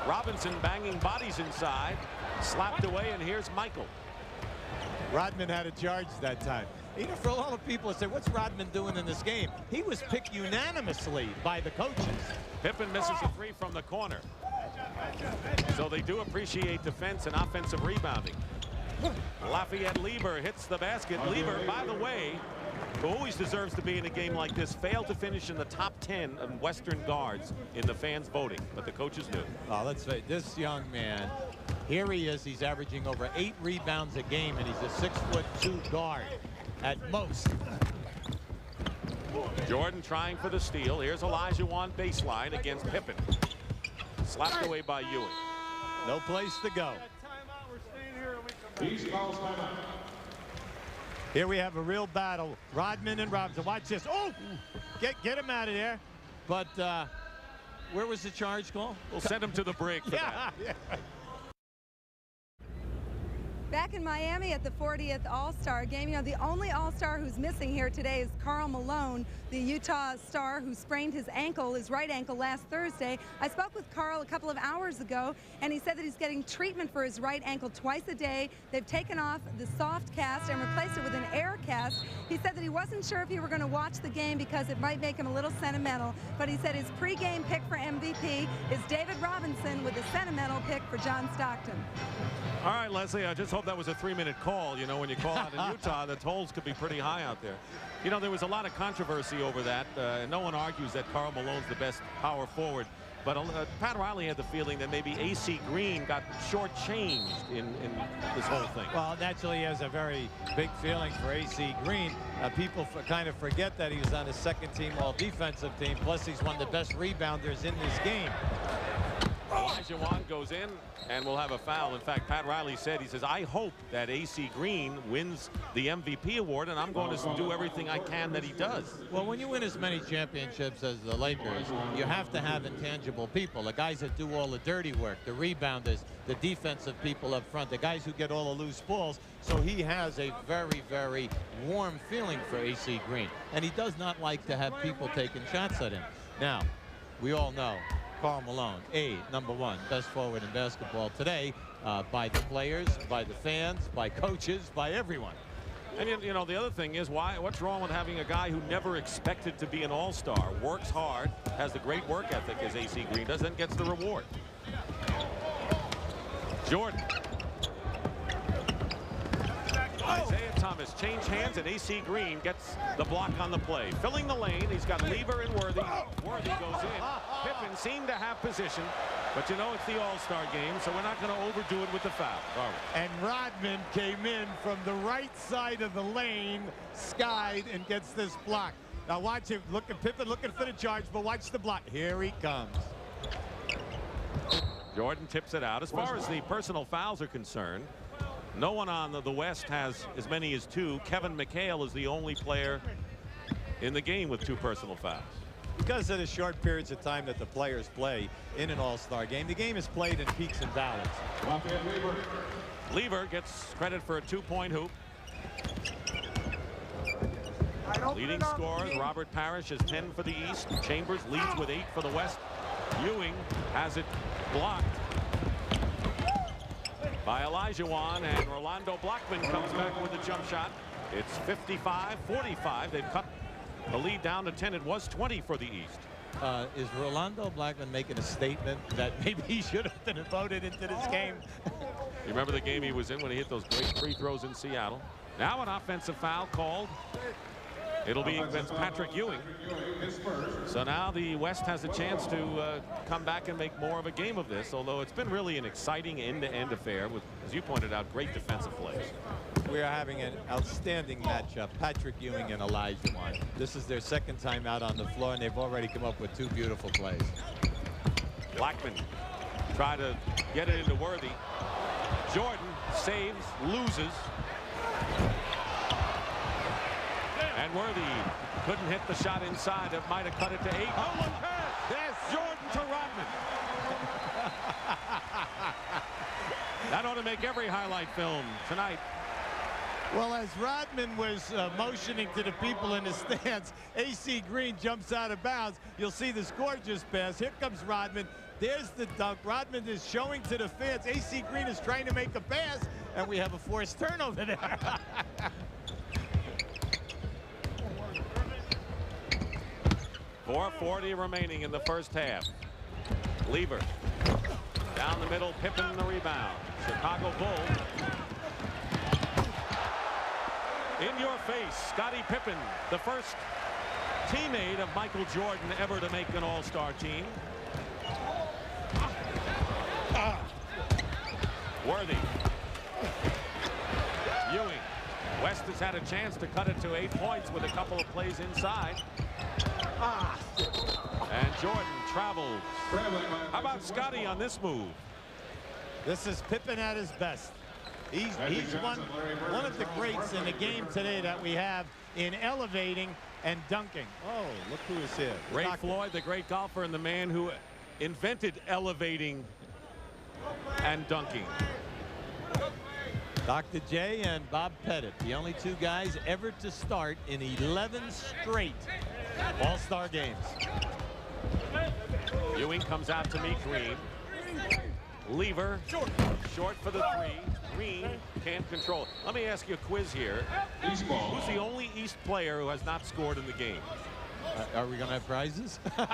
Robinson banging bodies inside. Slapped away, and here's Michael. Rodman had a charge that time. You know, for a lot of people say, what's Rodman doing in this game? He was picked unanimously by the coaches. Pippen misses a 3 from the corner. So they do appreciate defense and offensive rebounding. Lafayette Lieber hits the basket. Lieber, by the way, who always deserves to be in a game like this, failed to finish in the top 10 of Western guards in the fans voting, but the coaches knew. Oh, let's say this young man, here he is. He's averaging over 8 rebounds a game, and he's a 6'2" guard at most. Jordan trying for the steal. Here's Olajuwon baseline against Pippen. Slapped away by Ewing. No place to go. Here we have a real battle. Rodman and Robinson. Watch this. Oh, get him out of there. But where was the charge call? We'll send him to the break for that. Yeah. Back in Miami at the 40th All-Star game, you know, the only All-Star who's missing here today is Karl Malone, the Utah star who sprained his right ankle last Thursday. I spoke with Karl a couple of hours ago, and he said that he's getting treatment for his right ankle twice a day. They've taken off the soft cast and replaced it with an air cast. He said that he wasn't sure if he were going to watch the game because it might make him a little sentimental, but he said his pregame pick for MVP is David Robinson with a sentimental pick for John Stockton. All right, Leslie, I just hope that was a 3-minute call. You know, when you call out in Utah, the tolls could be pretty high out there. You know, there was a lot of controversy over that. And no one argues that Karl Malone's the best power forward. But Pat Riley had the feeling that maybe A.C. Green got shortchanged in this whole thing. Well, naturally, he has a very big feeling for A.C. Green. People kind of forget that he was on his second-team all-defensive team. Plus, he's one of the best rebounders in this game. Olajuwon goes in, and we'll have a foul. In fact, Pat Riley said, he says, I hope that A.C. Green wins the MVP award, and I'm going to do everything I can that he does. Well, when you win as many championships as the Lakers, you have to have intangible people, the guys that do all the dirty work, the rebounders, the defensive people up front, the guys who get all the loose balls. So he has a very, very warm feeling for A.C. Green, and he does not like to have people taking shots at him. Now, we all know Karl Malone, #1 best forward in basketball today, by the players, by the fans, by coaches, by everyone. And you know, the other thing is, what's wrong with having a guy who never expected to be an all-star, works hard, has the great work ethic as A.C. Green does, and gets the reward. Jordan Thomas change hands, and A.C. Green gets the block on the play. Filling the lane, he's got Lever and Worthy. Worthy goes in. Pippen seemed to have position, but you know it's the All-Star game, so we're not going to overdo it with the foul. And Rodman came in from the right side of the lane, skied, and gets this block. Now watch him. Look at Pippen looking for the charge, but watch the block. Here he comes. Jordan tips it out. As far as the personal fouls are concerned, no one on the West has as many as 2. Kevin McHale is the only player in the game with 2 personal fouls. Because of the short periods of time that the players play in an All-Star game, the game is played in peaks and valleys. Lever gets credit for a 2-point hoop. Leading scorers, Robert Parrish is 10 for the East. Chambers leads with 8 for the West. Ewing has it blocked by Olajuwon, and Rolando Blackman comes back with a jump shot. It's 55-45. They've cut the lead down to 10. It was 20 for the East. Is Rolando Blackman making a statement that maybe he should have been voted into this game? You remember the game he was in when he hit those great free throws in Seattle? Now an offensive foul called. It'll be against Patrick Ewing. So now the West has a chance to come back and make more of a game of this, although it's been really an exciting end-to-end affair with, as you pointed out, great defensive plays. We are having an outstanding matchup, Patrick Ewing and Olajuwon. This is their second time out on the floor, and they've already come up with 2 beautiful plays. Blackman try to get it into Worthy. Jordan saves, loses. And Worthy couldn't hit the shot inside. It might have cut it to 8. Oh, look at there's Jordan to Rodman. That ought to make every highlight film tonight. Well, as Rodman was motioning to the people in the stands, A.C. Green jumps out of bounds. You'll see this gorgeous pass. Here comes Rodman. There's the dunk. Rodman is showing to the fans. A.C. Green is trying to make a pass, and we have a forced turnover there. 4:40 remaining in the first half. Lever down the middle. Pippen the rebound. Chicago Bulls. In your face, Scottie Pippen, the first teammate of Michael Jordan ever to make an All-Star team. Worthy. Ewing. West has had a chance to cut it to 8 points with a couple of plays inside. And Jordan travels. How about Scottie on this move? This is Pippen at his best. He's one of the greats in the game today that we have in elevating and dunking. Oh, look who is here. Ray Floyd, the great golfer, and the man who invented elevating and dunking. Dr. J and Bob Pettit, the only 2 guys ever to start in 11 straight All-Star games. Ewing comes out to meet Green. Lever short for the 3. Green can't control it. Let me ask you a quiz here. Who's the only East player who has not scored in the game? Are we going to have prizes? All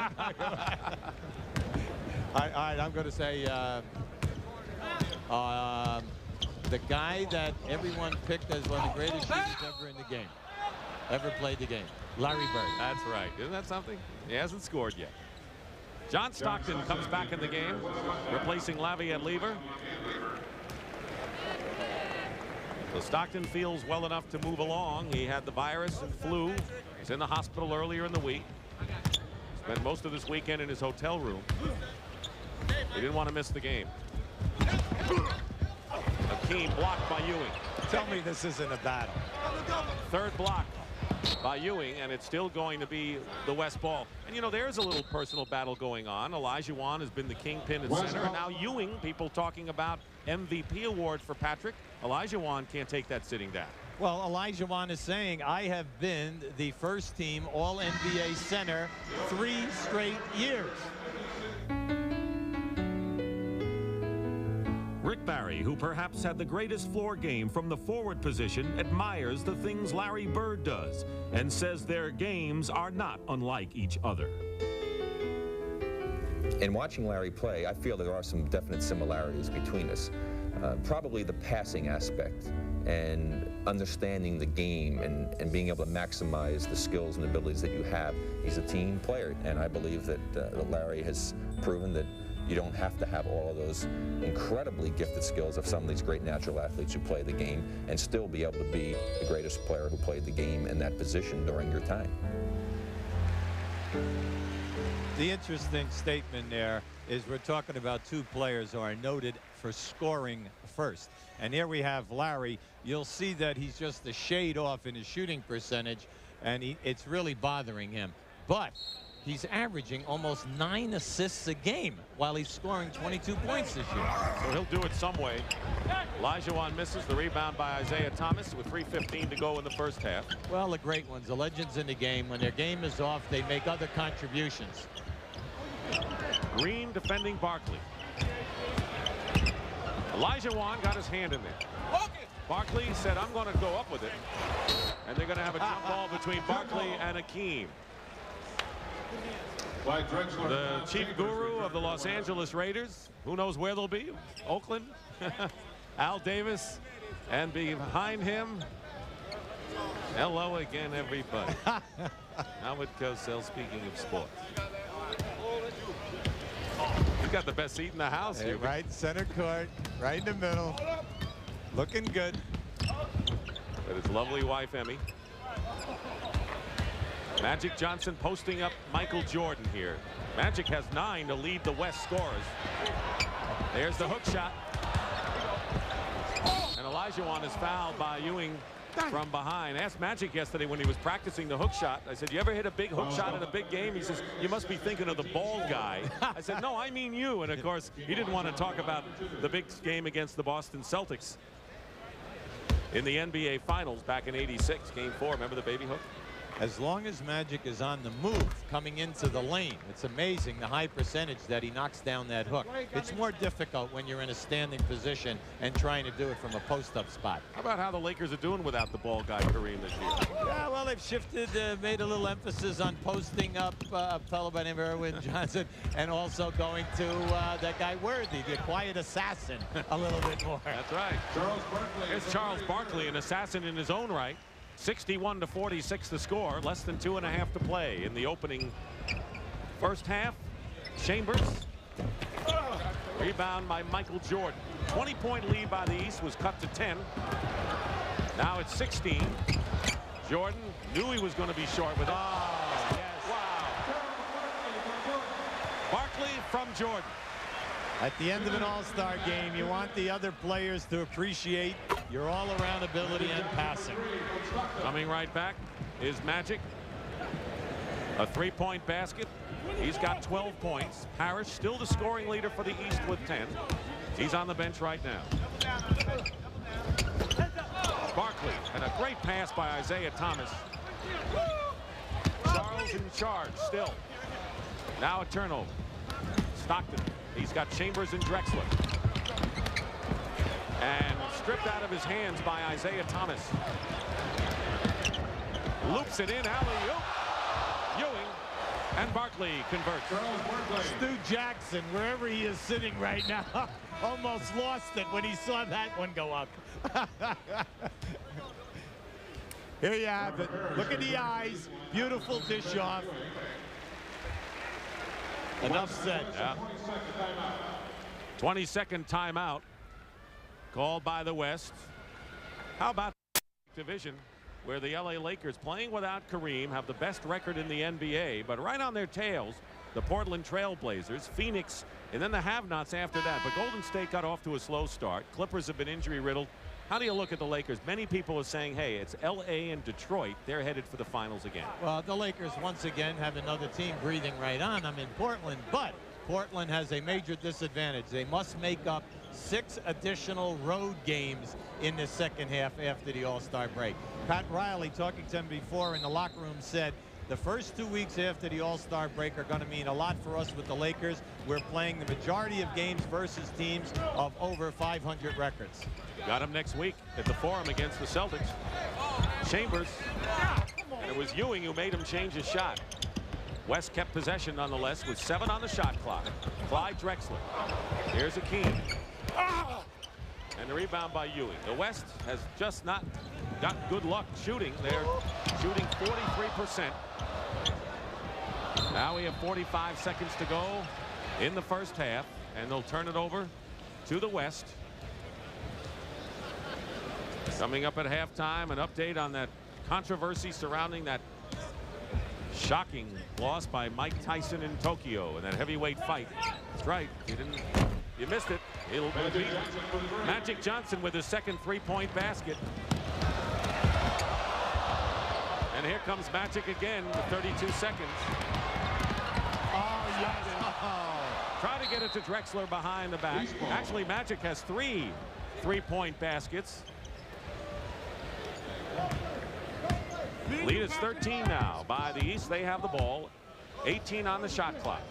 right, I'm going to say the guy that everyone picked as one of the greatest shooters ever in the game, ever played the game, Larry Bird. That's right. Isn't that something? He hasn't scored yet. John Stockton comes back in the game, replacing Lavie and Lever. So Stockton feels well enough to move along. He had the virus and flu. He's in the hospital earlier in the week. Spent most of this weekend in his hotel room. He didn't want to miss the game. Hakeem blocked by Ewing. Tell me this isn't a battle. 3rd block by Ewing, and it's still going to be the West ball. And you know, there's a little personal battle going on. Olajuwon has been the kingpin at center, and now Ewing, people talking about MVP award for Patrick. Olajuwon can't take that sitting down. Well, Olajuwon is saying, I have been the first team All-NBA center 3 straight years. Rick Barry, who perhaps had the greatest floor game from the forward position, admires the things Larry Bird does and says their games are not unlike each other. In watching Larry play, I feel there are some definite similarities between us. Probably the passing aspect and understanding the game and being able to maximize the skills and abilities that you have. He's a team player, and I believe that Larry has proven that you don't have to have all of those incredibly gifted skills of some of these great natural athletes who play the game and still be able to be the greatest player who played the game in that position during your time. The interesting statement there is we're talking about two players who are noted for scoring first. And here we have Larry. You'll see that he's just a shade off in his shooting percentage, and it's really bothering him. But he's averaging almost 9 assists a game while he's scoring 22 points this year. So he'll do it some way. Olajuwon misses the rebound by Isaiah Thomas with 3:15 to go in the first half. Well, the great ones, the legends in the game, when their game is off, they make other contributions. Green defending Barkley. Olajuwon got his hand in there. Barkley said, I'm going to go up with it. And they're going to have a jump ball between Barkley and Akeem. The chief guru of the Los Angeles Raiders, who knows where they'll be? Oakland, Al Davis, and behind him, hello again, everybody. Howard Cosell, speaking of sports. He's got the best seat in the house here. Right center court, right in the middle. Looking good. With his lovely wife, Emmy. Magic Johnson posting up Michael Jordan here. Magic has 9 to lead the West scorers. There's the hook shot. And Olajuwon is fouled by Ewing from behind. I asked Magic yesterday when he was practicing the hook shot. I said, you ever hit a big hook shot in a big game? He says, you must be thinking of the bald guy. I said, no, I mean you. And of course, he didn't want to talk about the big game against the Boston Celtics in the NBA Finals back in '86, Game 4. Remember the baby hook? As long as Magic is on the move coming into the lane, it's amazing the high percentage that he knocks down that hook. It's more difficult when you're in a standing position and trying to do it from a post-up spot. How about how the Lakers are doing without the ball guy Kareem this year? Yeah, well, they've shifted, made a little emphasis on posting up a fellow by the name of Erwin Johnson, and also going to that guy Worthy, the quiet assassin, a little bit more. That's right. Here's Charles Barkley, an assassin in his own right. 61-46 the score, less than 2.5 to play in the opening first half. Chambers, rebound by Michael Jordan. 20-point lead by the East was cut to 10. Now it's 16. Jordan knew he was going to be short with it. Oh, yes. Wow. Barkley from Jordan. At the end of an all-star game, you want the other players to appreciate your all-around ability and passing. Coming right back is Magic. A 3-point basket. He's got 12 points. Parrish still the scoring leader for the East with 10. He's on the bench right now. Barkley, and a great pass by Isaiah Thomas. Charles in charge still. Now a turnover. Stockton. He's got Chambers and Drexler. And stripped out of his hands by Isaiah Thomas. Loops it in, alley-oop. Ewing, and Barkley converts. Stu Jackson, wherever he is sitting right now, almost lost it when he saw that one go up. Here you have it. Look at the eyes. Beautiful dish off. Enough said. Yeah. 22nd timeout called by the West. How about the division where the LA Lakers, playing without Kareem, have the best record in the NBA, but right on their tails, the Portland Trail Blazers, Phoenix, and then the have-nots after that. But Golden State got off to a slow start. Clippers have been injury-riddled. How do you look at the Lakers? Many people are saying, hey, it's L.A. and Detroit. They're headed for the finals again. Well, the Lakers once again have another team breathing right on them in Portland, but Portland has a major disadvantage. They must make up 6 additional road games in the second half after the All-Star break. Pat Riley, talking to him before in the locker room, said the first 2 weeks after the All-Star break are going to mean a lot for us with the Lakers. We're playing the majority of games versus teams of over 500 records. Got him next week at the Forum against the Celtics. Chambers, and it was Ewing who made him change his shot. West kept possession nonetheless with 7 on the shot clock. Clyde Drexler. Here's Akeem. And the rebound by Ewing. The West has just not got good luck shooting. They're shooting 43%. Now we have 45 seconds to go in the first half, and they'll turn it over to the West. Coming up at halftime, an update on that controversy surrounding that shocking loss by Mike Tyson in Tokyo in that heavyweight fight. That's right. You missed it. It'll be Magic Johnson with his second three-point basket. And here comes Magic again with 32 seconds. Oh, yes. Try to get it to Drexler behind the back. Actually, Magic has 3 three-point baskets. Lead is 13 now by the East. They have the ball. 18 on the shot clock.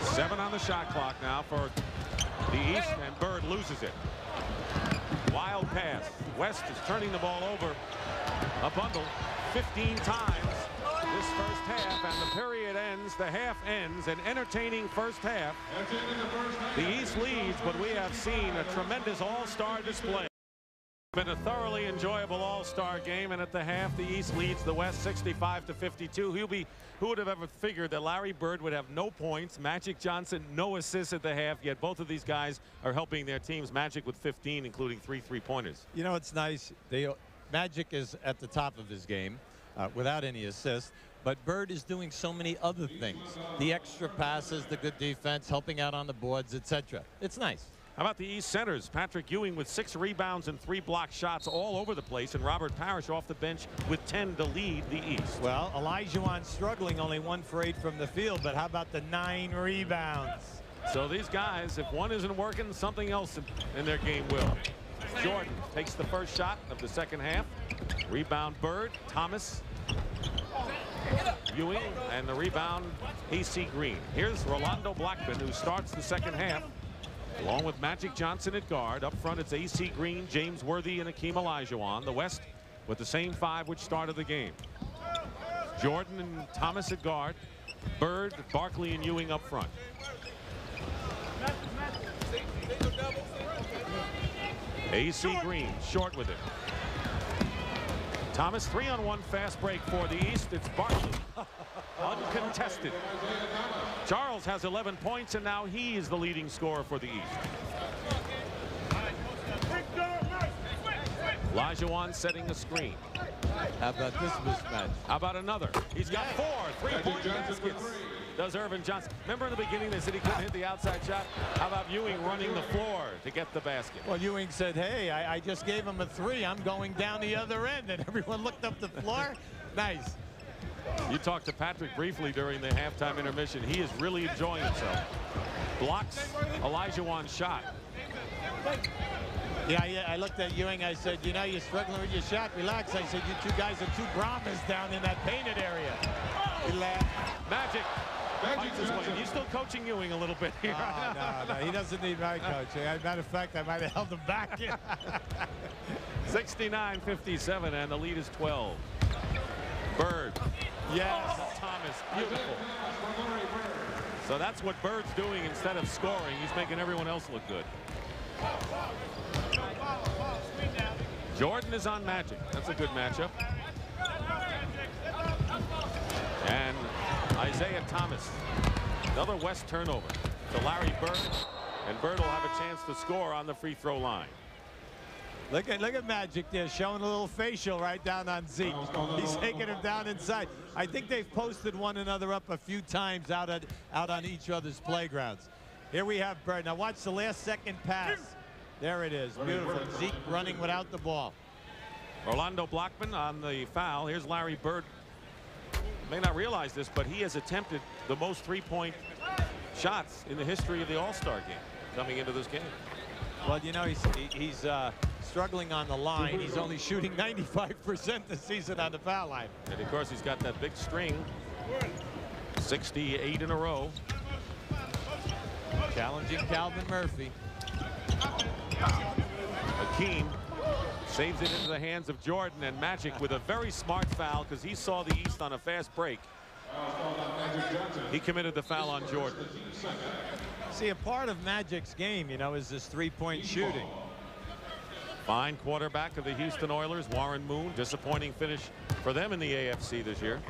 Seven on the shot clock now for the East, and Bird loses it. Wild pass. West is turning the ball over a bundle 15 times this first half, and the period ends, the half ends, an entertaining first half. The East leads, but we have seen a tremendous all-star display. Been a thoroughly enjoyable all-star game, and at the half the East leads the West 65-52. Who would have ever figured that Larry Bird would have no points, Magic Johnson no assists at the half, yet both of these guys are helping their teams. Magic with 15, including 3 three-pointers. You know, it's nice. Magic is at the top of his game without any assists, but Bird is doing so many other things. The extra passes, the good defense, helping out on the boards, etc. It's nice. How about the East centers? Patrick Ewing with 6 rebounds and 3 block shots all over the place, and Robert Parrish off the bench with 10 to lead the East. Well, Olajuwon struggling, only 1 for 8 from the field, but how about the 9 rebounds? So these guys, if one isn't working, something else in their game will. Jordan takes the first shot of the second half. Rebound Bird, Thomas, Ewing, and the rebound AC Green. Here's Rolando Blackman, who starts the second half along with Magic Johnson at guard. Up front it's AC Green, James Worthy, and Akeem Olajuwon. The West with the same 5 which started the game. Jordan and Thomas at guard, Bird, Barkley, and Ewing up front. AC Green short with it. Thomas 3-on-1 fast break for the East. It's Barkley. Uncontested. Charles has 11 points, and now he is the leading scorer for the East. Olajuwon setting the screen. How about this mismatch? How about another? He's got 4 three-point baskets. Does Irvin Johnson. Remember in the beginning they said he couldn't hit the outside shot? How about Ewing running the floor to get the basket? Well, Ewing said, hey, I just gave him a 3. I'm going down the other end. And everyone looked up the floor. Nice. You talked to Patrick briefly during the halftime intermission. He is really enjoying himself. Blocks Olajuwon's shot. Yeah, I looked at Ewing. I said, you know, you're struggling with your shot. Relax. I said, you 2 guys are 2 Brahmas down in that painted area. He laughed. Magic fights his way. He's still coaching Ewing a little bit here. No, he doesn't need my coaching. As a matter of fact, I might have held him back. 69-57, and the lead is 12. Bird. Yes. Thomas. Beautiful. So that's what Bird's doing instead of scoring. He's making everyone else look good. Jordan is on Magic. That's a good matchup. And Isaiah Thomas. Another West turnover to Larry Bird. And Bird will have a chance to score on the free throw line. Look at Magic there showing a little facial right down on Zeke. He's taking him down inside. I think they've posted one another up a few times out on each other's playgrounds. Here we have Bird. Now watch the last second pass. There it is. Beautiful. Zeke running without the ball. Orlando Blackman on the foul. Here's Larry Bird. May not realize this, but he has attempted the most three-point shots in the history of the All-Star game coming into this game. Well, you know, he's struggling on the line. He's only shooting 95% this season on the foul line. And of course, he's got that big string. 68 in a row. Challenging Calvin Murphy. Akeem saves it into the hands of Jordan, and Magic with a very smart foul because he saw the East on a fast break. He committed the foul on Jordan. See, a part of Magic's game, you know, is this three-point shooting. Fine quarterback of the Houston Oilers, Warren Moon. Disappointing finish for them in the AFC this year.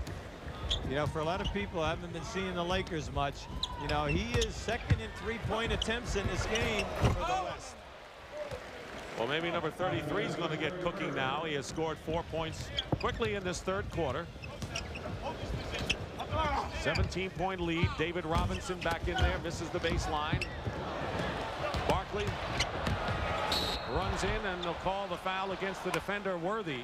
You know, for a lot of people who haven't been seeing the Lakers much, you know, he is second in three-point attempts in this game for the West. Well, maybe number 33 is going to get cooking now. He has scored 4 points quickly in this third quarter. 17-point lead. David Robinson back in there, misses the baseline. Barkley runs in, and they'll call the foul against the defender, Worthy.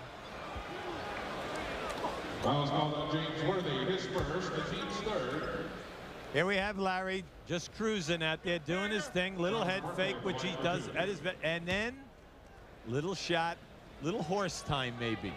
Foul's called on James Worthy, his first, the team's third. Here we have Larry just cruising out there, doing his thing. Little head fake, which he does at his best. And then little shot, little horse time maybe.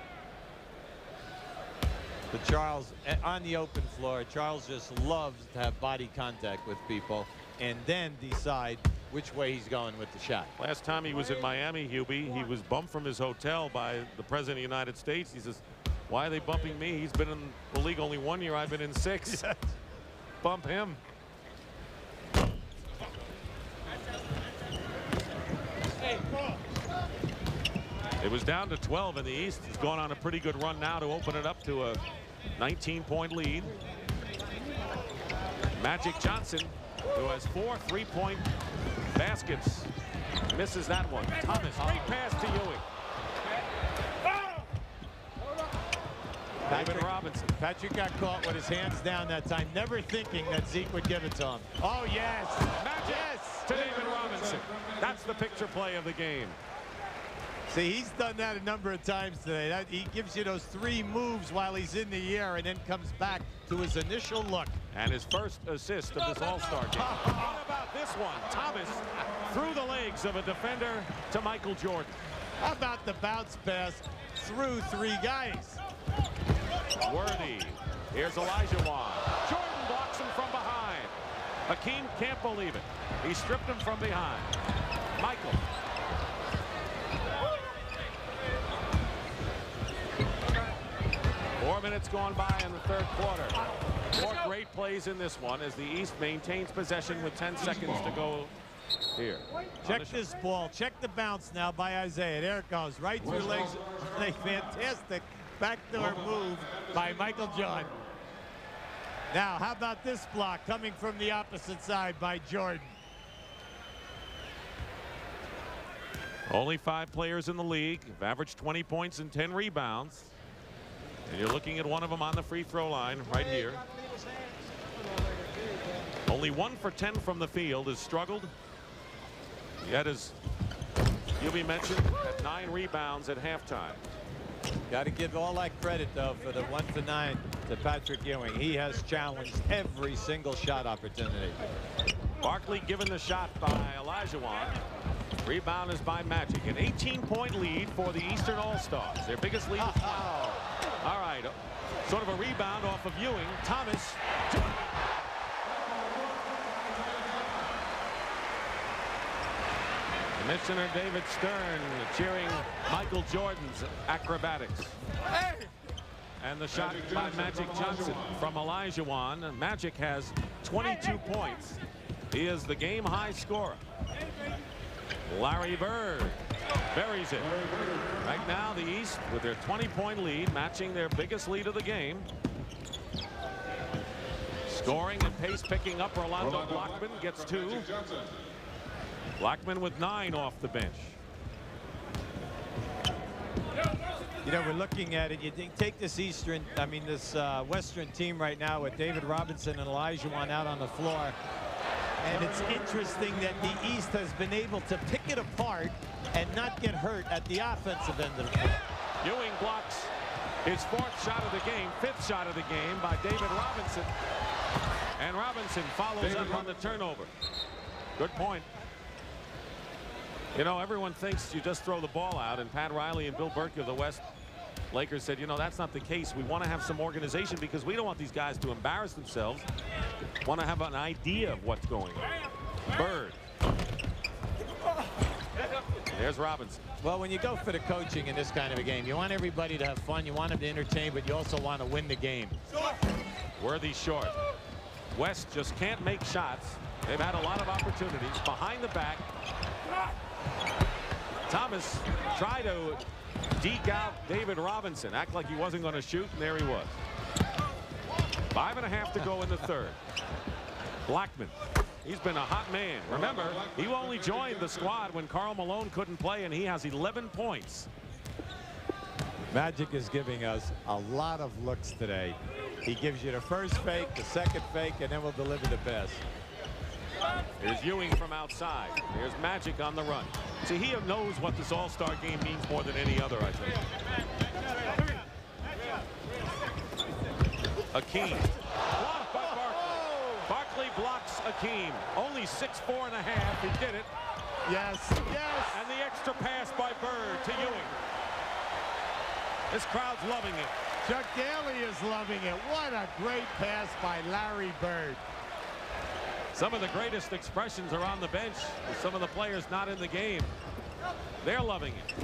But Charles, on the open floor, Charles just loves to have body contact with people and then decide which way he's going with the shot. Last time he was in Miami, Hubie, he was bumped from his hotel by the President of the United States. He says, why are they bumping me? He's been in the league only 1 year. I've been in 6. Yes. Bump him. It was down to 12 in the East. He's gone on a pretty good run now to open it up to a 19-point lead. Magic Johnson, who has 4 3-point baskets, misses that one. Thomas, great pass to Ewing. David Robinson. Patrick got caught with his hands down that time, never thinking that Zeke would give it to him. Oh, yes. Magic to David Robinson. That's the picture play of the game. See, he's done that a number of times today. He gives you those 3 moves while he's in the air and then comes back to his initial look. And his first assist of this All-Star game. How about this one? Thomas through the legs of a defender to Michael Jordan. How about the bounce pass through 3 guys? Worthy. Here's Olajuwon. Jordan blocks him from behind. Hakeem can't believe it. He stripped him from behind. Michael. Four minutes gone by in the third quarter. 4 great plays in this one as the East maintains possession with 10 seconds to go here. Check this ball. Check the bounce now by Isaiah. There it goes. Right through legs. A fantastic backdoor move by Michael Jordan. Now, how about this block coming from the opposite side by Jordan? Only 5 players in the league have averaged 20 points and 10 rebounds. And you're looking at one of them on the free throw line right here. Only 1 for 10 from the field, has struggled. He had his, Hubie mentioned, at 9 rebounds at halftime. Got to give all that credit, though, for the 1 for 9 to Patrick Ewing. He has challenged every single shot opportunity. Barkley given the shot by Olajuwon. Rebound is by Magic. An 18-point lead for the Eastern All-Stars. Their biggest lead. All right. Sort of a rebound off of Ewing. Thomas. Commissioner David Stern cheering Michael Jordan's acrobatics. And the shot by Magic Johnson from Olajuwon. Magic has 22 points. He is the game-high scorer. Larry Bird buries it. Right now, the East, with their 20-point lead, matching their biggest lead of the game. Scoring and pace picking up. Rolando Blackman gets 2. Blackman with 9 off the bench. You know, we're looking at it. You take this Western team right now with David Robinson and Olajuwon out on the floor. And it's interesting that the East has been able to pick it apart and not get hurt at the offensive end of the floor. Ewing blocks his 4th shot of the game, 5th shot of the game by David Robinson. And Robinson follows up on the turnover. Good point. You know, everyone thinks you just throw the ball out, and Pat Riley and Bill Burke of the West Lakers said, you know, that's not the case. We want to have some organization because we don't want these guys to embarrass themselves. Want to have an idea of what's going on. Bird. There's Robinson. Well, when you go for the coaching in this kind of a game, you want everybody to have fun. You want them to entertain, but you also want to win the game. Worthy short. West just can't make shots. They've had a lot of opportunities. Behind the back. Thomas tried to deke out David Robinson. Act like he wasn't going to shoot, and there he was. 5.5 to go in the third. Blackman. He's been a hot man. Remember, he only joined the squad when Karl Malone couldn't play, and he has 11 points. Magic is giving us a lot of looks today. He gives you the first fake, the second fake, and then we'll deliver the best. Here's Ewing from outside. Here's Magic on the run. See, he knows what this all-star game means more than any other, I think. Akeem. Blocked by Barkley. Barkley blocks Akeem. Only 6'4.5". He did it. Yes, yes. And the extra pass by Bird to Ewing. This crowd's loving it. Chuck Daly is loving it. What a great pass by Larry Bird. Some of the greatest expressions are on the bench with some of the players not in the game. They're loving it.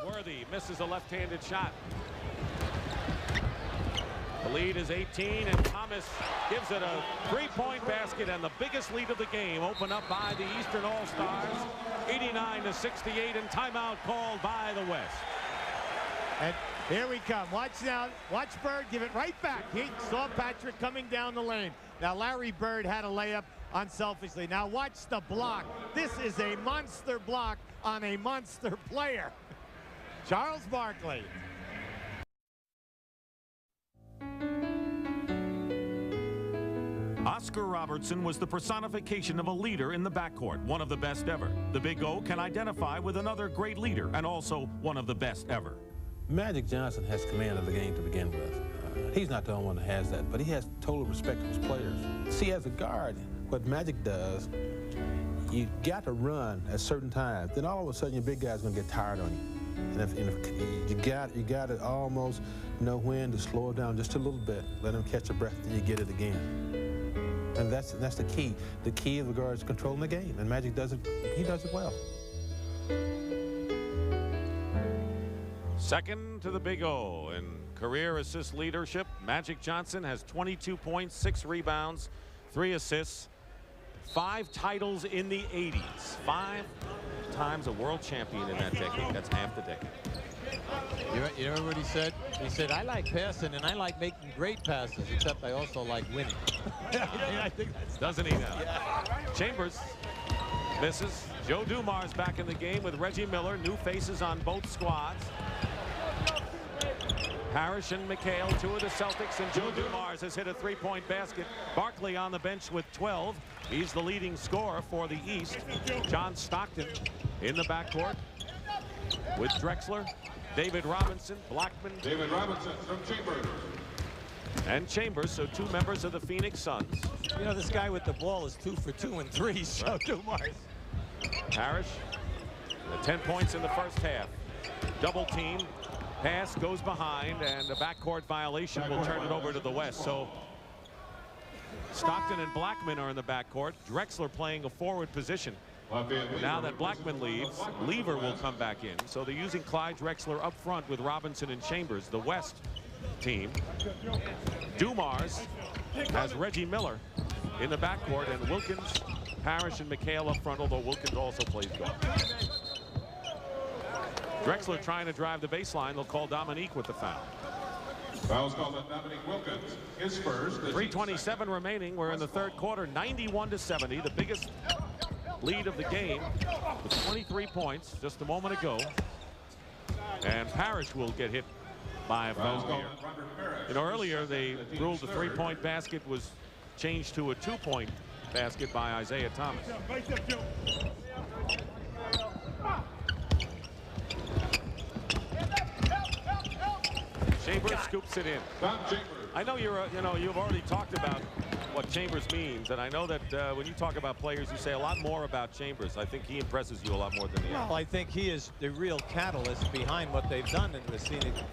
Worthy misses a left-handed shot. The lead is 18, and Thomas gives it a three-point basket, and the biggest lead of the game opened up by the Eastern All-Stars, 89-68, and timeout called by the West. And here we come. Watch now. Watch Bird give it right back. He saw Patrick coming down the lane. Now Larry Bird had a layup unselfishly. Now watch the block. This is a monster block on a monster player. Charles Barkley. Oscar Robertson was the personification of a leader in the backcourt, one of the best ever. The Big O can identify with another great leader and also one of the best ever. Magic Johnson has command of the game to begin with. He's not the only one that has that, but he has total respect for his players. See, as a guard, what Magic does, you got to run at certain times. Then all of a sudden, your big guy's going to get tired on you. And if you got to almost know when to slow it down just a little bit, let him catch a breath, then you get it again. And that's the key. The key of the guard is controlling the game, and Magic does it. He does it well. Second to the Big O in career assist leadership. Magic Johnson has 22 points, 6 rebounds, 3 assists, 5 titles in the 80s. 5 times a world champion in that decade. That's half the decade. You know what he said? He said, I like passing and I like making great passes, except I also like winning. I think that's, doesn't he now? Yeah. Chambers misses. Joe Dumars back in the game with Reggie Miller. New faces on both squads. Parrish and McHale, 2 of the Celtics, and Joe Dumars has hit a 3-point basket. Barkley on the bench with 12. He's the leading scorer for the East. John Stockton in the backcourt with Drexler, David Robinson, Blackman. David Robinson from Chambers. And Chambers, so 2 members of the Phoenix Suns. You know, this guy with the ball is 2 for 2 and 3s, Joe Dumars. Parrish, 10 points in the first half. Double team. Pass goes behind, and a backcourt violation will turn it over to the West. So Stockton and Blackman are in the backcourt. Drexler playing a forward position. Now that Blackman leaves, Lever will come back in. So they're using Clyde Drexler up front with Robinson and Chambers, the West team. Dumars has Reggie Miller in the backcourt, and Wilkins, Parrish, and McHale up front, although Wilkins also plays guard. Drexler trying to drive the baseline. They'll call Dominique with the foul. Foul's called on Dominique Wilkins. His first. 3:27 remaining. We're in the third quarter. 91-70. The biggest lead of the game with 23 points just a moment ago. And Parrish will get hit by a foul here. You know, earlier they ruled the 3-point basket was changed to a 2-point basket by Isaiah Thomas. Chambers scoops it in. I know you've already talked about what Chambers means, and I know that when you talk about players, you say a lot more about Chambers. I think he impresses you a lot more than the other. Well, I think he is the real catalyst behind what they've done in the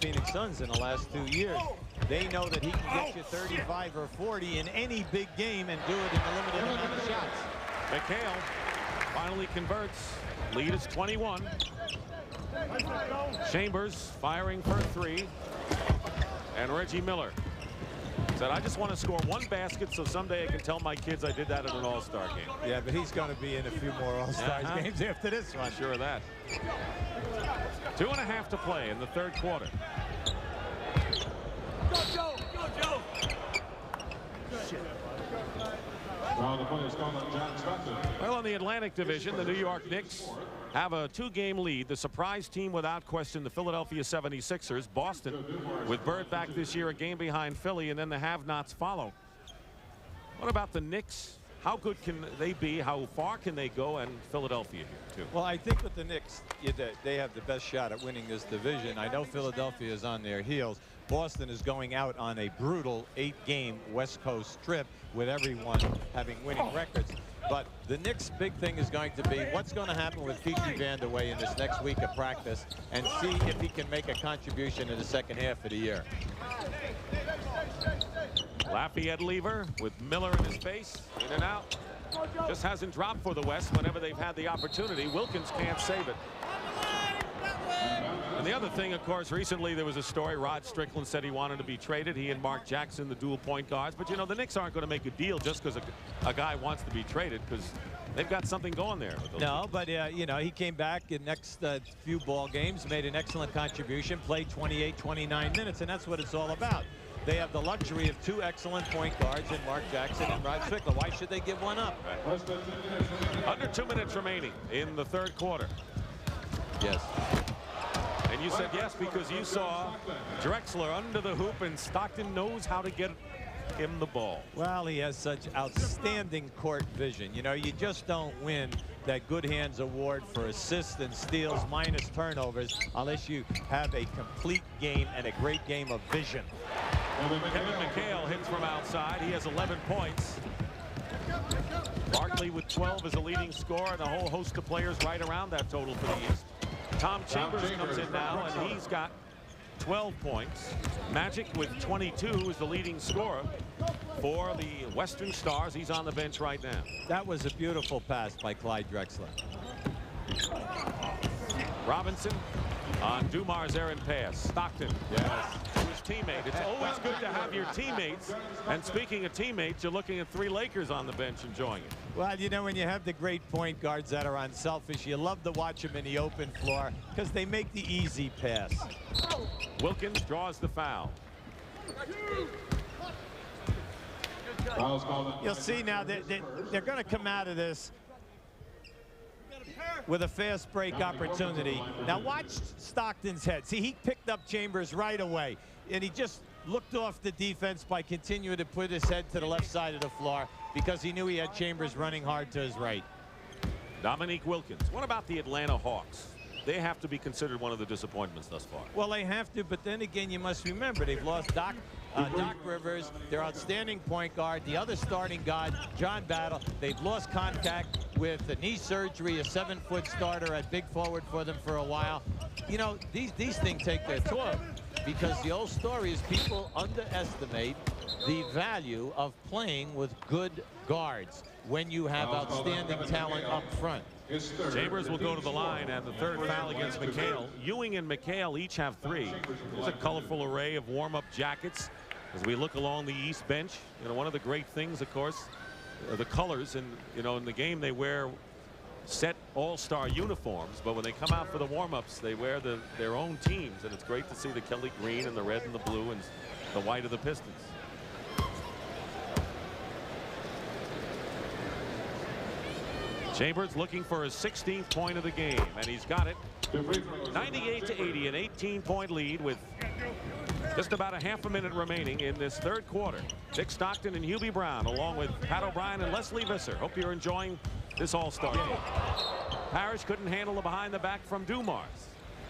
Phoenix Suns in the last 2 years. They know that he can get you 35 or 40 in any big game and do it in a limited amount of shots. McHale finally converts. Lead is 21. Chambers firing for 3. And Reggie Miller said, I just want to score 1 basket so someday I can tell my kids I did that at an All-Star game. Yeah, but he's going to be in a few more All-Star games after this one. Sure of that. 2.5 to play in the 3rd quarter. Go, Joe! Go, Joe! Well, in the Atlantic Division, the New York Knicks have a 2-game lead. The surprise team, without question, the Philadelphia 76ers. Boston, with Bird back this year, a game behind Philly, and then the have-nots follow. What about the Knicks? How good can they be? How far can they go? And Philadelphia here, too. Well, I think with the Knicks, they have the best shot at winning this division. I know Philadelphia is on their heels. Boston is going out on a brutal 8-game West Coast trip with everyone having winning records. But the Knicks' big thing is going to be what's going to happen with Kiki Vandeweghe in this next week of practice, and see if he can make a contribution in the second half of the year. Lafayette Lever with Miller in his face, in and out. Just hasn't dropped for the West whenever they've had the opportunity. Wilkins can't save it. And the other thing, of course, recently there was a story. Rod Strickland said he wanted to be traded. He and Mark Jackson, the dual point guards. But, you know, the Knicks aren't going to make a deal just because a guy wants to be traded, because they've got something going there. No, but, you know, he came back in next few ball games, made an excellent contribution, played 28, 29 minutes, and that's what it's all about. They have the luxury of 2 excellent point guards in Mark Jackson and Rod Strickland. Why should they give one up? Right. Under 2 minutes remaining in the 3rd quarter. Yes. And you said yes because you saw Drexler under the hoop, and Stockton knows how to get him the ball. Well, he has such outstanding court vision. You know, you just don't win that Good Hands Award for assists and steals minus turnovers unless you have a complete game and a great game of vision. Kevin McHale hits from outside. He has 11 points. Barkley with 12 as a leading scorer, and a whole host of players right around that total for the East. Tom Chambers comes in now, and he's got 12 points. Magic with 22 is the leading scorer for the Western Stars. He's on the bench right now. That was a beautiful pass by Clyde Drexler. Robinson on Dumar's errant pass. Stockton. Yes. To his teammate. It's always good to have your teammates. And speaking of teammates, you're looking at 3 Lakers on the bench enjoying it. Well, you know, when you have the great point guards that are unselfish, you love to watch them in the open floor because they make the easy pass. Wilkins draws the foul. You'll see now that they're going to come out of this with a fast break opportunity. Now watch Stockton's head. See, he picked up Chambers right away, and he just looked off the defense by continuing to put his head to the left side of the floor because he knew he had Chambers running hard to his right. Dominique Wilkins. What about the Atlanta Hawks? They have to be considered one of the disappointments thus far. Well, they have to, but then again, you must remember they've lost Doc Rivers, their outstanding point guard, the other starting guard, John Battle. They've lost contact with the knee surgery, a 7-foot starter at big forward for them for a while. You know, these things take their toll because the old story is people underestimate the value of playing with good guards when you have outstanding talent up front. Chambers will go to the line, and the 3rd foul against McHale. Ewing and McHale each have 3. There's a colorful array of warm-up jackets as we look along the East bench. You know, one of the great things, of course, are the colors. And, you know, in the game they wear set all-star uniforms, but when they come out for the warm-ups, they wear their own teams, and it's great to see the Kelly green and the red and the blue and the white of the Pistons. Chambers looking for his 16th point of the game, and he's got it. 98-80, an 18-point lead with just about a half a minute remaining in this 3rd quarter. Dick Stockton and Hubie Brown, along with Pat O'Brien and Leslie Visser. Hope you're enjoying this All-Star game. Parrish couldn't handle the behind the back from Dumars.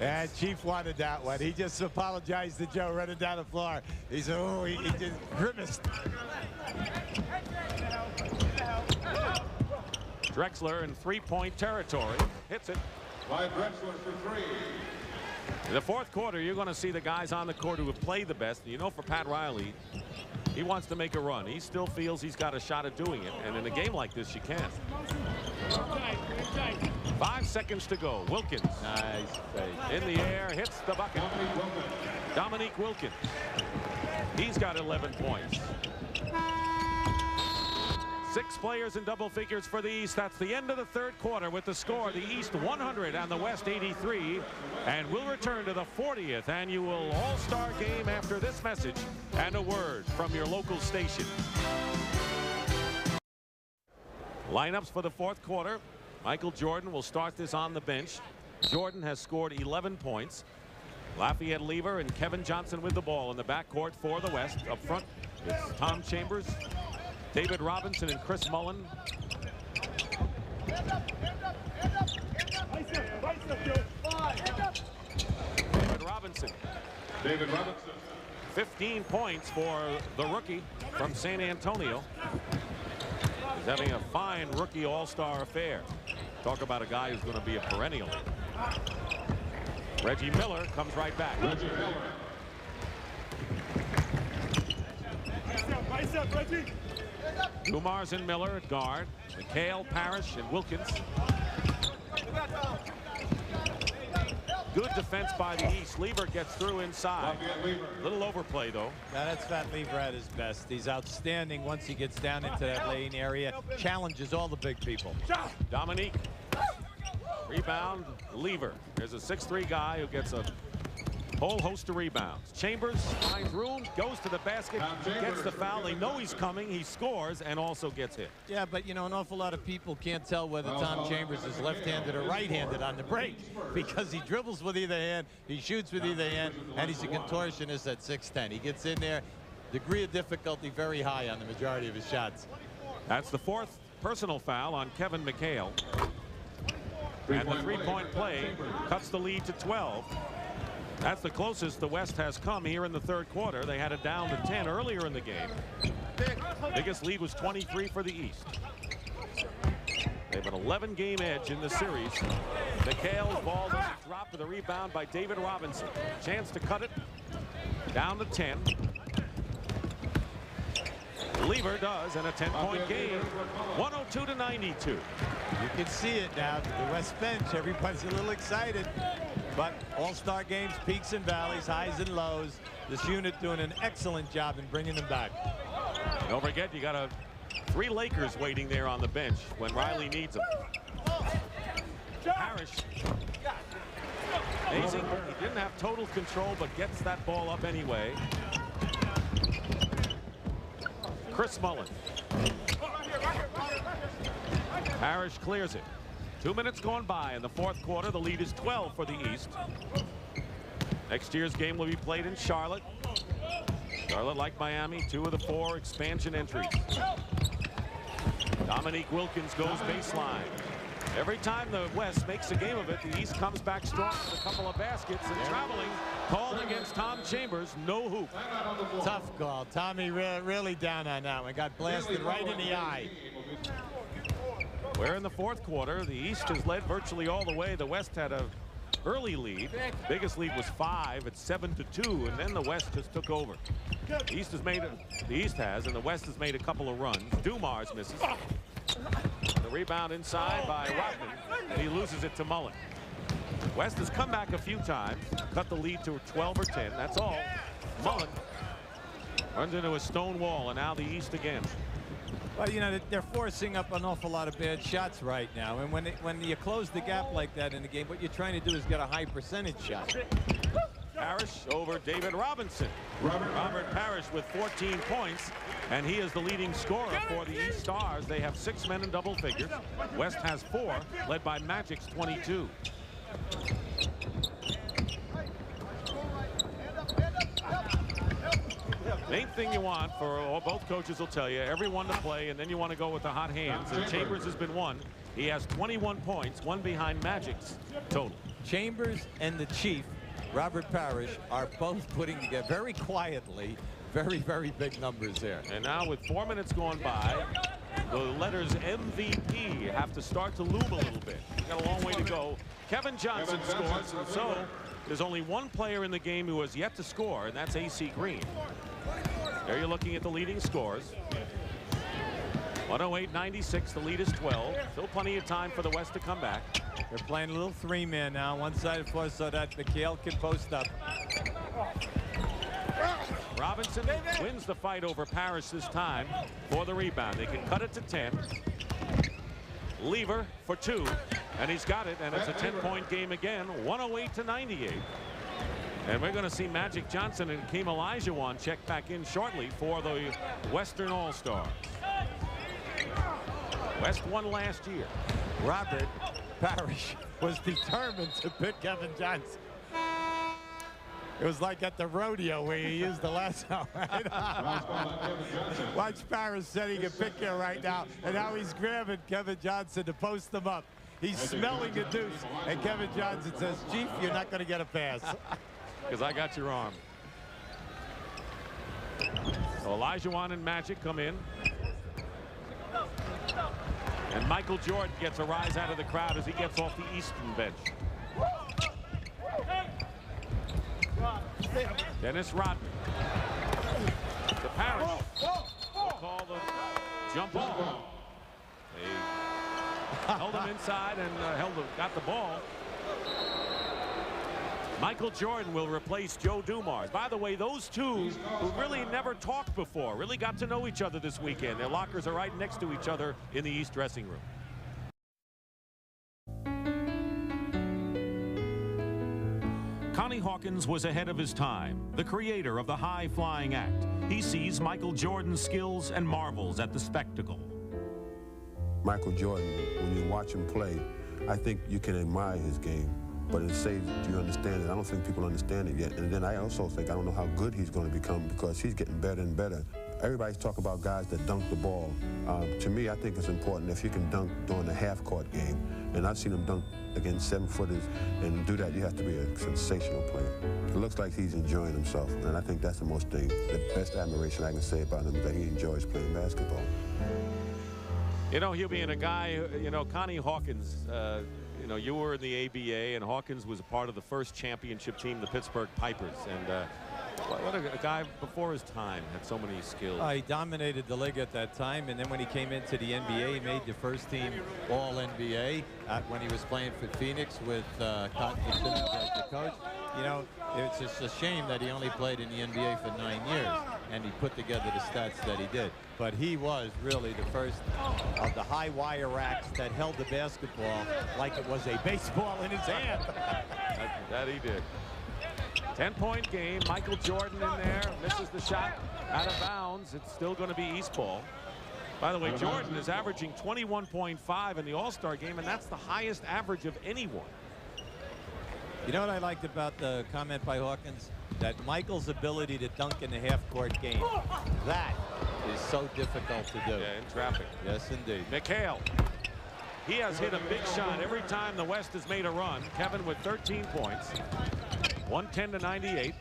And Chief wanted that one. He just apologized to Joe running down the floor. He said, oh, he just grimaced. Drexler in 3-point territory. Hits it. By Drexler for 3. In the 4th quarter, you're going to see the guys on the court who have played the best. And you know, for Pat Riley, He wants to make a run. He still feels he's got a shot at doing it. And in a game like this, you can. 5 seconds to go. Wilkins. Nice. In the air, hits the bucket. Dominique Wilkins. He's got 11 points. 6 players in double figures for the East. That's the end of the third quarter with the score. The East 100 and the West 83. And we'll return to the 40th annual All-Star Game after this message and a word from your local station. Lineups for the fourth quarter. Michael Jordan will start this on the bench. Jordan has scored 11 points. Lafayette Lever and Kevin Johnson with the ball in the backcourt for the West. Up front, it's Tom Chambers, David Robinson, and Chris Mullin. David Robinson. 15 points for the rookie from San Antonio. He's having a fine rookie all-star affair. Talk about a guy who's going to be a perennial. Reggie Miller comes right back. Reggie Miller. Dumars and Miller at guard. McHale, Parrish, and Wilkins. Good defense by the East. Lever gets through inside. Little overplay, though. Now, that's Fat Lever at his best. He's outstanding once he gets down into that lane area. Challenges all the big people. Dominique. Rebound, Lever. There's a 6'3" guy who gets a whole host of rebounds. Chambers finds room, goes to the basket, gets the foul. They know he's coming. He scores and also gets hit. Yeah, but you know, an awful lot of people can't tell whether Tom Chambers is left-handed or right-handed on the break because he dribbles with either hand, he shoots with either hand, and he's a contortionist at 6'10". He gets in there, degree of difficulty very high on the majority of his shots. That's the 4th personal foul on Kevin McHale. And the three-point play cuts the lead to 12. That's the closest the West has come here in the third quarter. They had it down to 10 earlier in the game. Biggest lead was 23 for the East. They have an 11-game edge in the series. McHale's ball doesn't drop with a rebound by David Robinson. Chance to cut it down to 10. Lever does, and a 10-point game, 102-92. You can see it now. The West bench, everybody's a little excited. But all-star games, peaks and valleys, highs and lows. This unit doing an excellent job in bringing them back. Don't forget, you got 3 Lakers waiting there on the bench when Riley needs them. Parrish. Amazing. He didn't have total control, but gets that ball up anyway. Chris Mullin. Parrish clears it. 2 minutes gone by in the fourth quarter. The lead is 12 for the East. Next year's game will be played in Charlotte. Charlotte, like Miami, 2 of the 4 expansion entries. Dominique Wilkins goes baseline. Every time the West makes a game of it, the East comes back strong with a couple of baskets, and traveling called against Tom Chambers, no hoop. Tough call. Tommy really down on that one. Got blasted right in the eye. We're in the fourth quarter. The East has led virtually all the way. The West had a early lead. Biggest lead was 5 at 7-2, and then the West just took over. The East has, and the West has made a couple of runs. Dumars misses. The rebound inside by Rodman, and he loses it to Mullin. West has come back a few times, cut the lead to 12 or 10. That's all. Mullin runs into a stone wall, and now the East again. Well, you know, they're forcing up an awful lot of bad shots right now. And when you close the gap like that in the game, what you're trying to do is get a high percentage shot. Parrish over David Robinson. Robert Parrish with 14 points, and he is the leading scorer for the East Stars. They have 6 men in double figures. West has 4, led by Magic's 22. Main thing you want for both coaches will tell you, everyone to play, and then you want to go with the hot hands. And Chambers has been one. He has 21 points, 1 behind Magic's total. Chambers and the Chief, Robert Parrish, are both putting together very quietly very, very big numbers there. And now with 4 minutes gone by, the letters MVP have to start to loom a little bit. Got a long way to go. Kevin Johnson scores, and so there's only one player in the game who has yet to score, and that's A.C. Green. There you're looking at the leading scores. 108-96, the lead is 12. Still plenty of time for the West to come back. They're playing a little three-man now, one side of floor, so that McHale can post up. Robinson wins the fight over Parrish this time for the rebound. They can cut it to 10. Lever for 2, and he's got it, and it's a 10-point game again, 108-98. And we're going to see Magic Johnson and Hakeem Olajuwon check back in shortly for the Western All-Stars. West won last year. Robert Parrish was determined to pick Kevin Johnson. It was like at the rodeo where he used the lasso. Right? Watch Parrish said he can pick here right now, and now he's grabbing Kevin Johnson to post him up. He's smelling a deuce, and Kevin Johnson says, "Chief, you're not going to get a pass." Because I got your arm. So Olajuwon and Magic come in. And Michael Jordan gets a rise out of the crowd as he gets off the Eastern bench. Dennis Rodman. To Parrish. We'll call the jump ball. They held him inside and got the ball. Michael Jordan will replace Joe Dumars. By the way, those two who really never talked before really got to know each other this weekend. Their lockers are right next to each other in the East dressing room. Connie Hawkins was ahead of his time, the creator of the high-flying act. He sees Michael Jordan's skills and marvels at the spectacle. Michael Jordan, when you watch him play, I think you can admire his game. But it says, do you understand it? I don't think people understand it yet. And then I also think I don't know how good he's going to become because he's getting better and better. Everybody's talking about guys that dunk the ball. To me, I think it's important if you can dunk during the half-court game. And I've seen him dunk against 7-footers, and to do that, you have to be a sensational player. It looks like he's enjoying himself, and I think that's the best admiration I can say about him, that he enjoys playing basketball. You know, he'll be in a guy, you know, Connie Hawkins, you know, you were in the ABA, and Hawkins was a part of the first championship team, the Pittsburgh Pipers. And what a guy before his time, had so many skills. He dominated the league at that time, and then when he came into the NBA, he made the first team All-NBA when he was playing for Phoenix with Cotton Fitzsimmons as the coach. You know, it's just a shame that he only played in the NBA for 9 years, and he put together the stats that he did. But he was really the first of the high wire racks that held the basketball like it was a baseball in his hand. that he did. 10-point game. Michael Jordan in there, misses the shot out of bounds. It's still going to be East ball. By the way, Jordan is averaging 21.5 in the All-Star game, and that's the highest average of anyone. You know what I liked about the comment by Hawkins? That Michael's ability to dunk in the half-court game, that is so difficult to do. Yeah, in traffic. Yes, indeed. McHale. He has hit a big shot every time the West has made a run. Kevin with 13 points. 110-98.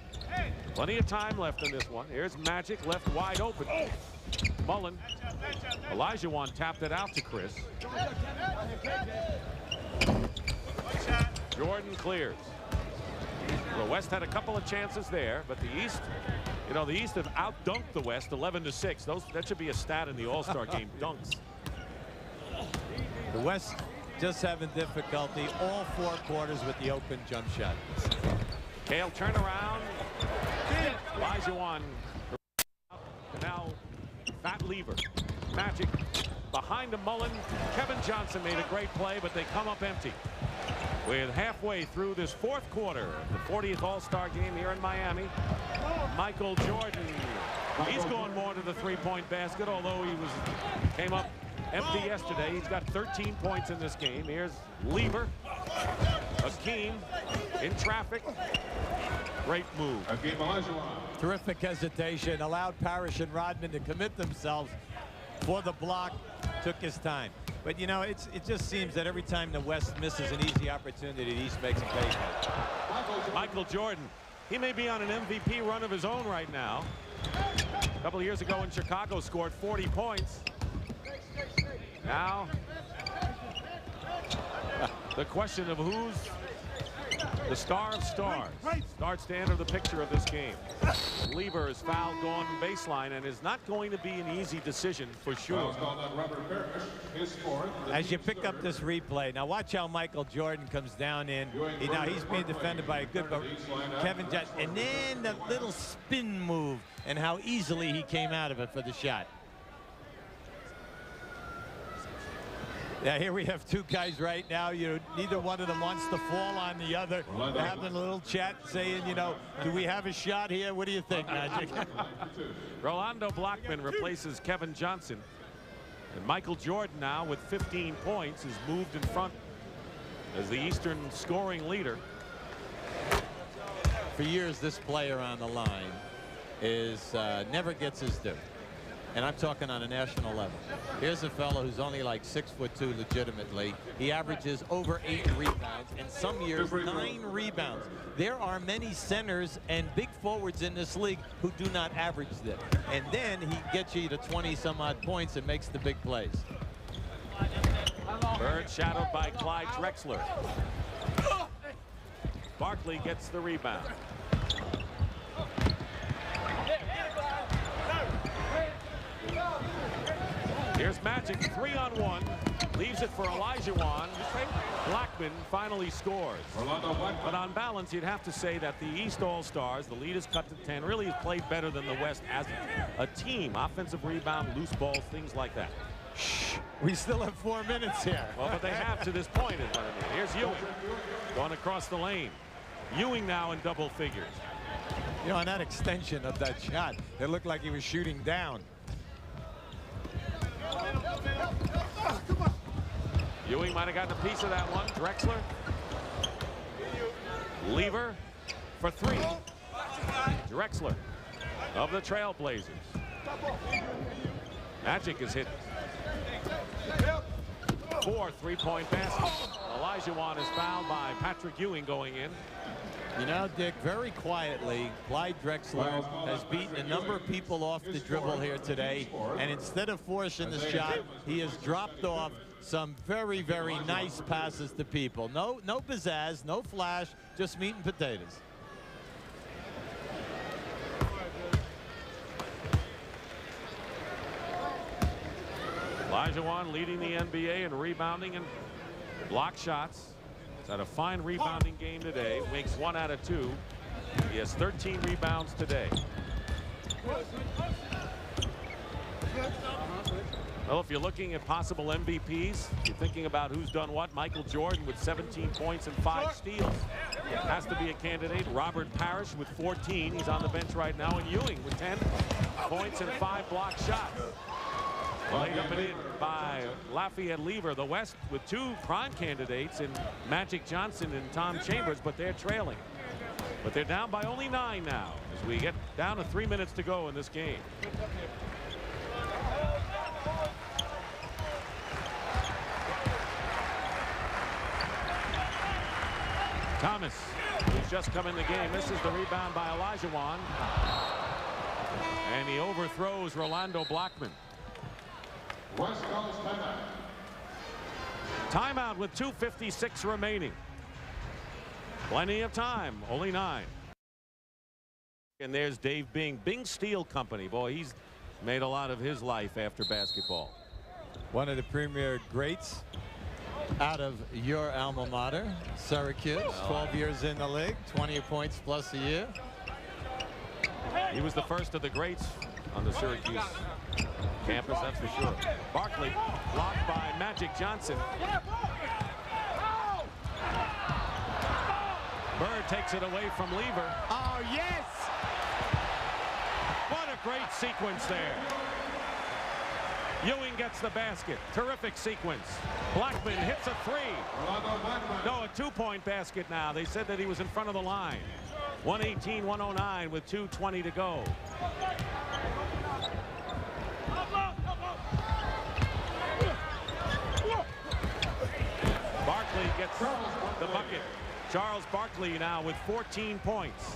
Plenty of time left in this one. Here's Magic left wide open. Mullen. Olajuwon tapped it out to Chris. Jordan clears. The West had a couple of chances there, but the East, you know, the East have out-dunked the West 11-6. That should be a stat in the All-Star game, dunks. The West just having difficulty all 4 quarters with the open jump shot. Hale turn around. Olajuwon. Now Fat Lever. Magic behind the Mullen. Kevin Johnson made a great play, but they come up empty. With halfway through this 4th quarter, the 40th All-Star game here in Miami, Michael Jordan, he's going more to the 3-point basket, although he came up empty yesterday. He's got 13 points in this game. Here's Lever. Hakeem in traffic. Great move. Terrific hesitation. Allowed Parrish and Rodman to commit themselves for the block. Took his time. But, you know, it just seems that every time the West misses an easy opportunity, the East makes a pay. Michael Jordan, he may be on an MVP run of his own right now. A couple of years ago in Chicago, scored 40 points. Now, the question of who's The star of stars starts to enter the picture of this game. Lever is fouled going baseline and is not going to be an easy decision for sure. As you pick up this replay, now watch how Michael Jordan comes down in. Now he's being defended by a good Kevin Johnson. And then the little spin move and how easily he came out of it for the shot. Yeah, here we have two guys right now. Neither one of them wants to fall on the other. They're having a little chat saying, do we have a shot here? What do you think, Magic? Rolando Blackman replaces Kevin Johnson. And Michael Jordan now with 15 points is moved in front as the Eastern scoring leader. For years, this player on the line is never gets his due. And I'm talking on a national level. Here's a fellow who's only like 6'2" legitimately. He averages over 8 rebounds, and some years 9 rebounds. There are many centers and big forwards in this league who do not average this. And then he gets you to 20-some-odd points and makes the big plays. Bird shadowed by Clyde Drexler. Barkley gets the rebound. Here's Magic, 3-on-1, leaves it for Olajuwon. Blackman finally scores. But on balance, you'd have to say that the East All-Stars, the lead is cut to 10, really has played better than the West as a team. Offensive rebound, loose balls, things like that. Shh, we still have 4 minutes here. Well, but they have to this point is what I mean. Here's Ewing going across the lane. Ewing now in double figures. On that extension of that shot, it looked like he was shooting down. Ewing might have gotten a piece of that one. Drexler. Lever for 3. Drexler of the Trailblazers. Magic is hit 4 3-point baskets. Olajuwon is fouled by Patrick Ewing going in. Dick, very quietly, Clyde Drexler has beaten a number of people off the dribble here today. And instead of forcing the shot, he has dropped off some very, very nice passes to people. No pizzazz, no flash, just meat and potatoes. Olajuwon leading the NBA in rebounding and block shots. He's had a fine rebounding game today. Makes 1 out of 2. He has 13 rebounds today. Well, if you're looking at possible MVPs, you're thinking about who's done what. Michael Jordan with 17 points and 5 steals. Has to be a candidate. Robert Parrish with 14. He's on the bench right now. And Ewing with 10 points and 5 block shots. Laid up and in by Lafayette Lever. The West with 2 prime candidates in Magic Johnson and Tom Chambers, but they're trailing. But they're down by only 9 now as we get down to 3 minutes to go in this game. Thomas, who's just come in the game, misses the rebound by Olajuwon. And he overthrows Rolando Blackman. Timeout with 2:56 remaining. Plenty of time, only 9. And there's Dave Bing Steel Company. Boy, he's made a lot of his life after basketball. One of the premier greats out of your alma mater, Syracuse. 12 years in the league, 20 points plus a year. He was the first of the greats on the Syracuse campus, that's for sure. Barkley blocked by Magic Johnson. Bird takes it away from Lever. Oh, yes! What a great sequence there. Ewing gets the basket. Terrific sequence. Blackman hits a 3. No, a 2-point basket now. They said that he was in front of the line. 118-109 with 2:20 to go. Barkley gets the bucket. Charles Barkley now with 14 points.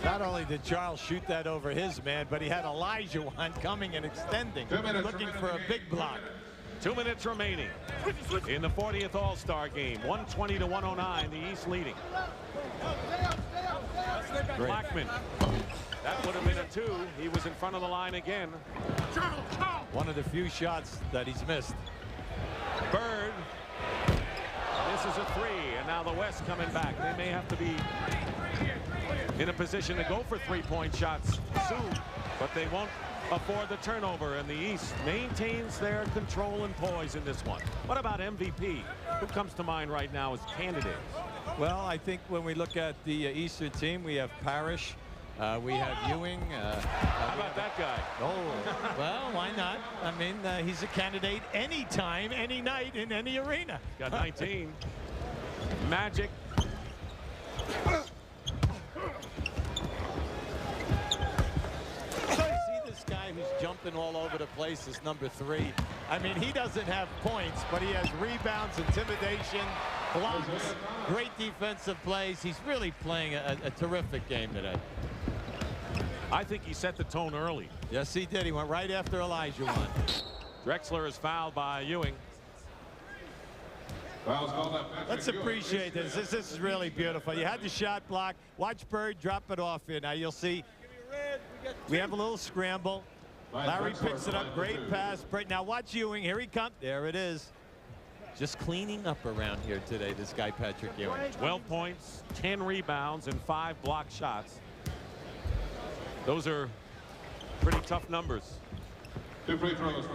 Not only did Charles shoot that over his man, but he had Olajuwon coming and extending, looking for a big block. 2 minutes remaining in the 40th All-Star game. 120 to 109, the East leading. Blackman. That would have been a 2. He was in front of the line again. One of the few shots that he's missed. Bird. This is a 3, and now the West coming back. They may have to be in a position to go for 3-point shots soon, but they won't afford the turnover, and the East maintains their control and poise in this one. What about MVP? Who comes to mind right now as candidates? Well, I think when we look at the Eastern team, we have Parrish, we have Ewing. How about that guy? Oh, well, why not? I mean, he's a candidate anytime, any night, in any arena. Got 19. Magic. Guy who's jumping all over the place is number 3. I mean, he doesn't have points, but he has rebounds, intimidation, blocks, great defensive plays. He's really playing a terrific game today. I think he set the tone early. Yes, he did. He went right after Olajuwon. Drexler is fouled by Ewing. Let's appreciate this. This is really beautiful. You had the shot block. Watch Bird drop it off here. Now you'll see we have a little scramble. Larry picks it up. Great pass. Now watch Ewing. Here he comes. There it is. Just cleaning up around here today, this guy, Patrick Ewing. 12 points, 10 rebounds, and 5 block shots. Those are pretty tough numbers.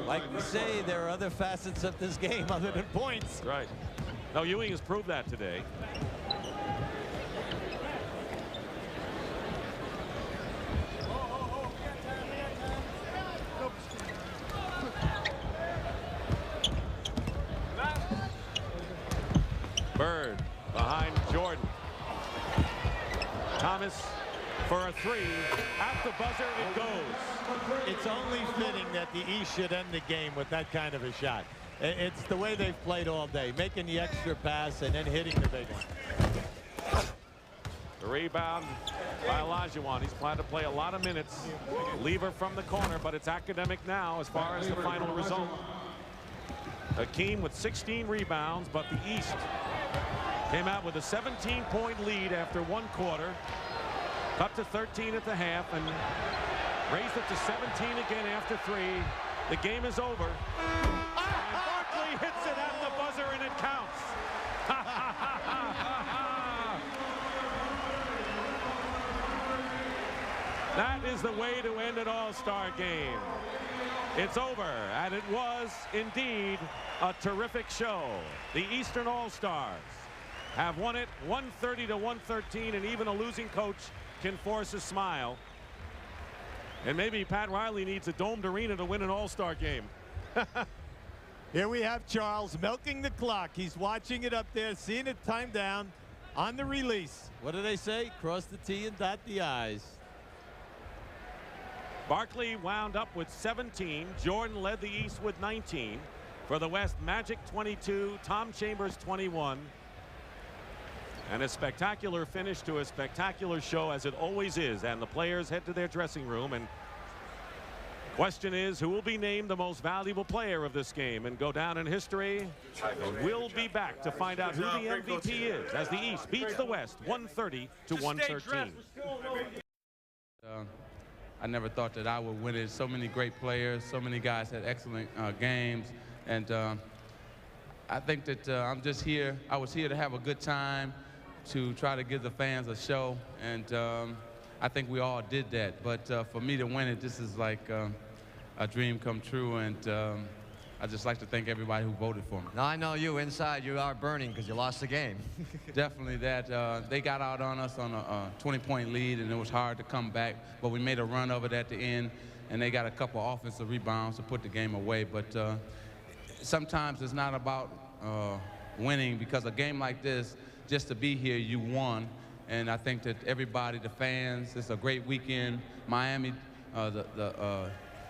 Like we say, there are other facets of this game other than points. Right. No, Ewing has proved that today. Bird behind Jordan. Thomas for a 3. At the buzzer it goes. It's only fitting that the East should end the game with that kind of a shot. It's the way they've played all day, making the extra pass and then hitting the big one. The rebound by Olajuwon. He's planning to play a lot of minutes. Lever from the corner, but it's academic now as far as the final result. Hakeem with 16 rebounds, but the East came out with a 17-point lead after 1 quarter. Cut to 13 at the half and raised it to 17 again after 3. The game is over. And Barkley hits it at the buzzer and it counts. That is the way to end an All-Star game. It's over, and it was indeed a terrific show. The Eastern All-Stars have won it 130 to 113, and even a losing coach can force a smile. And maybe Pat Riley needs a domed arena to win an All-Star game. Here we have Charles milking the clock. He's watching it up there, seeing it time down on the release. What do they say? Cross the T and dot the I's. Barkley wound up with 17. Jordan led the East with 19. For the West, Magic 22, Tom Chambers 21. And a spectacular finish to a spectacular show, as it always is. And the players head to their dressing room. And question is, who will be named the most valuable player of this game and go down in history? We'll be back to find out who the MVP is as the East beats the West 130 to 113. I never thought that I would win it. So many great players, so many guys had excellent games, and I think that I'm just here. I was here to have a good time, to try to give the fans a show, and I think we all did that. But for me to win it, this is like a dream come true, and I'd just like to thank everybody who voted for me. Now, I know you inside, you are burning because you lost the game. Definitely that. They got out on us on a 20-point lead, and it was hard to come back, but we made a run of it at the end, and they got a couple offensive rebounds to put the game away. But sometimes it's not about winning, because a game like this, just to be here, you won. And I think that everybody, the fans, it's a great weekend. Miami,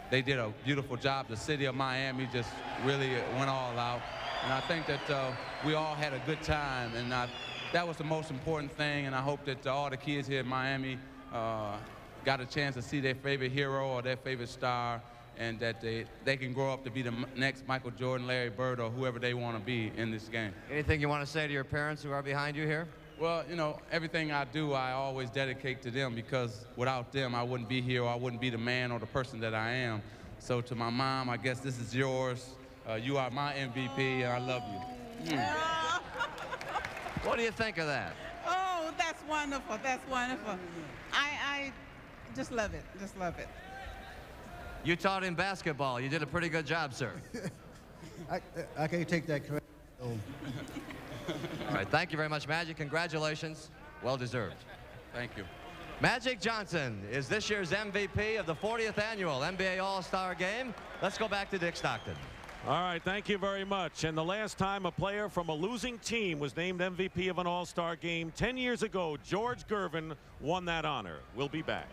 they did a beautiful job. The city of Miami just really went all out. And I think that we all had a good time. And that was the most important thing. And I hope that all the kids here in Miami got a chance to see their favorite hero or their favorite star and that they can grow up to be the next Michael Jordan, Larry Bird, or whoever they want to be in this game. Anything you want to say to your parents who are behind you here? Well, you know, everything I do, I always dedicate to them, because without them, I wouldn't be here, or I wouldn't be the man or the person that I am. So to my mom, I guess this is yours. You are my MVP, and I love you. What do you think of that? Oh, that's wonderful. That's wonderful. I just love it. Just love it. You taught him basketball. You did a pretty good job, sir. I can't take that credit. All right, thank you very much, Magic. Congratulations. Well deserved. Thank you. Magic Johnson is this year's MVP of the 40th annual NBA All-Star Game. Let's go back to Dick Stockton. All right, thank you very much. And the last time a player from a losing team was named MVP of an All-Star Game 10 years ago, George Gervin won that honor. We'll be back.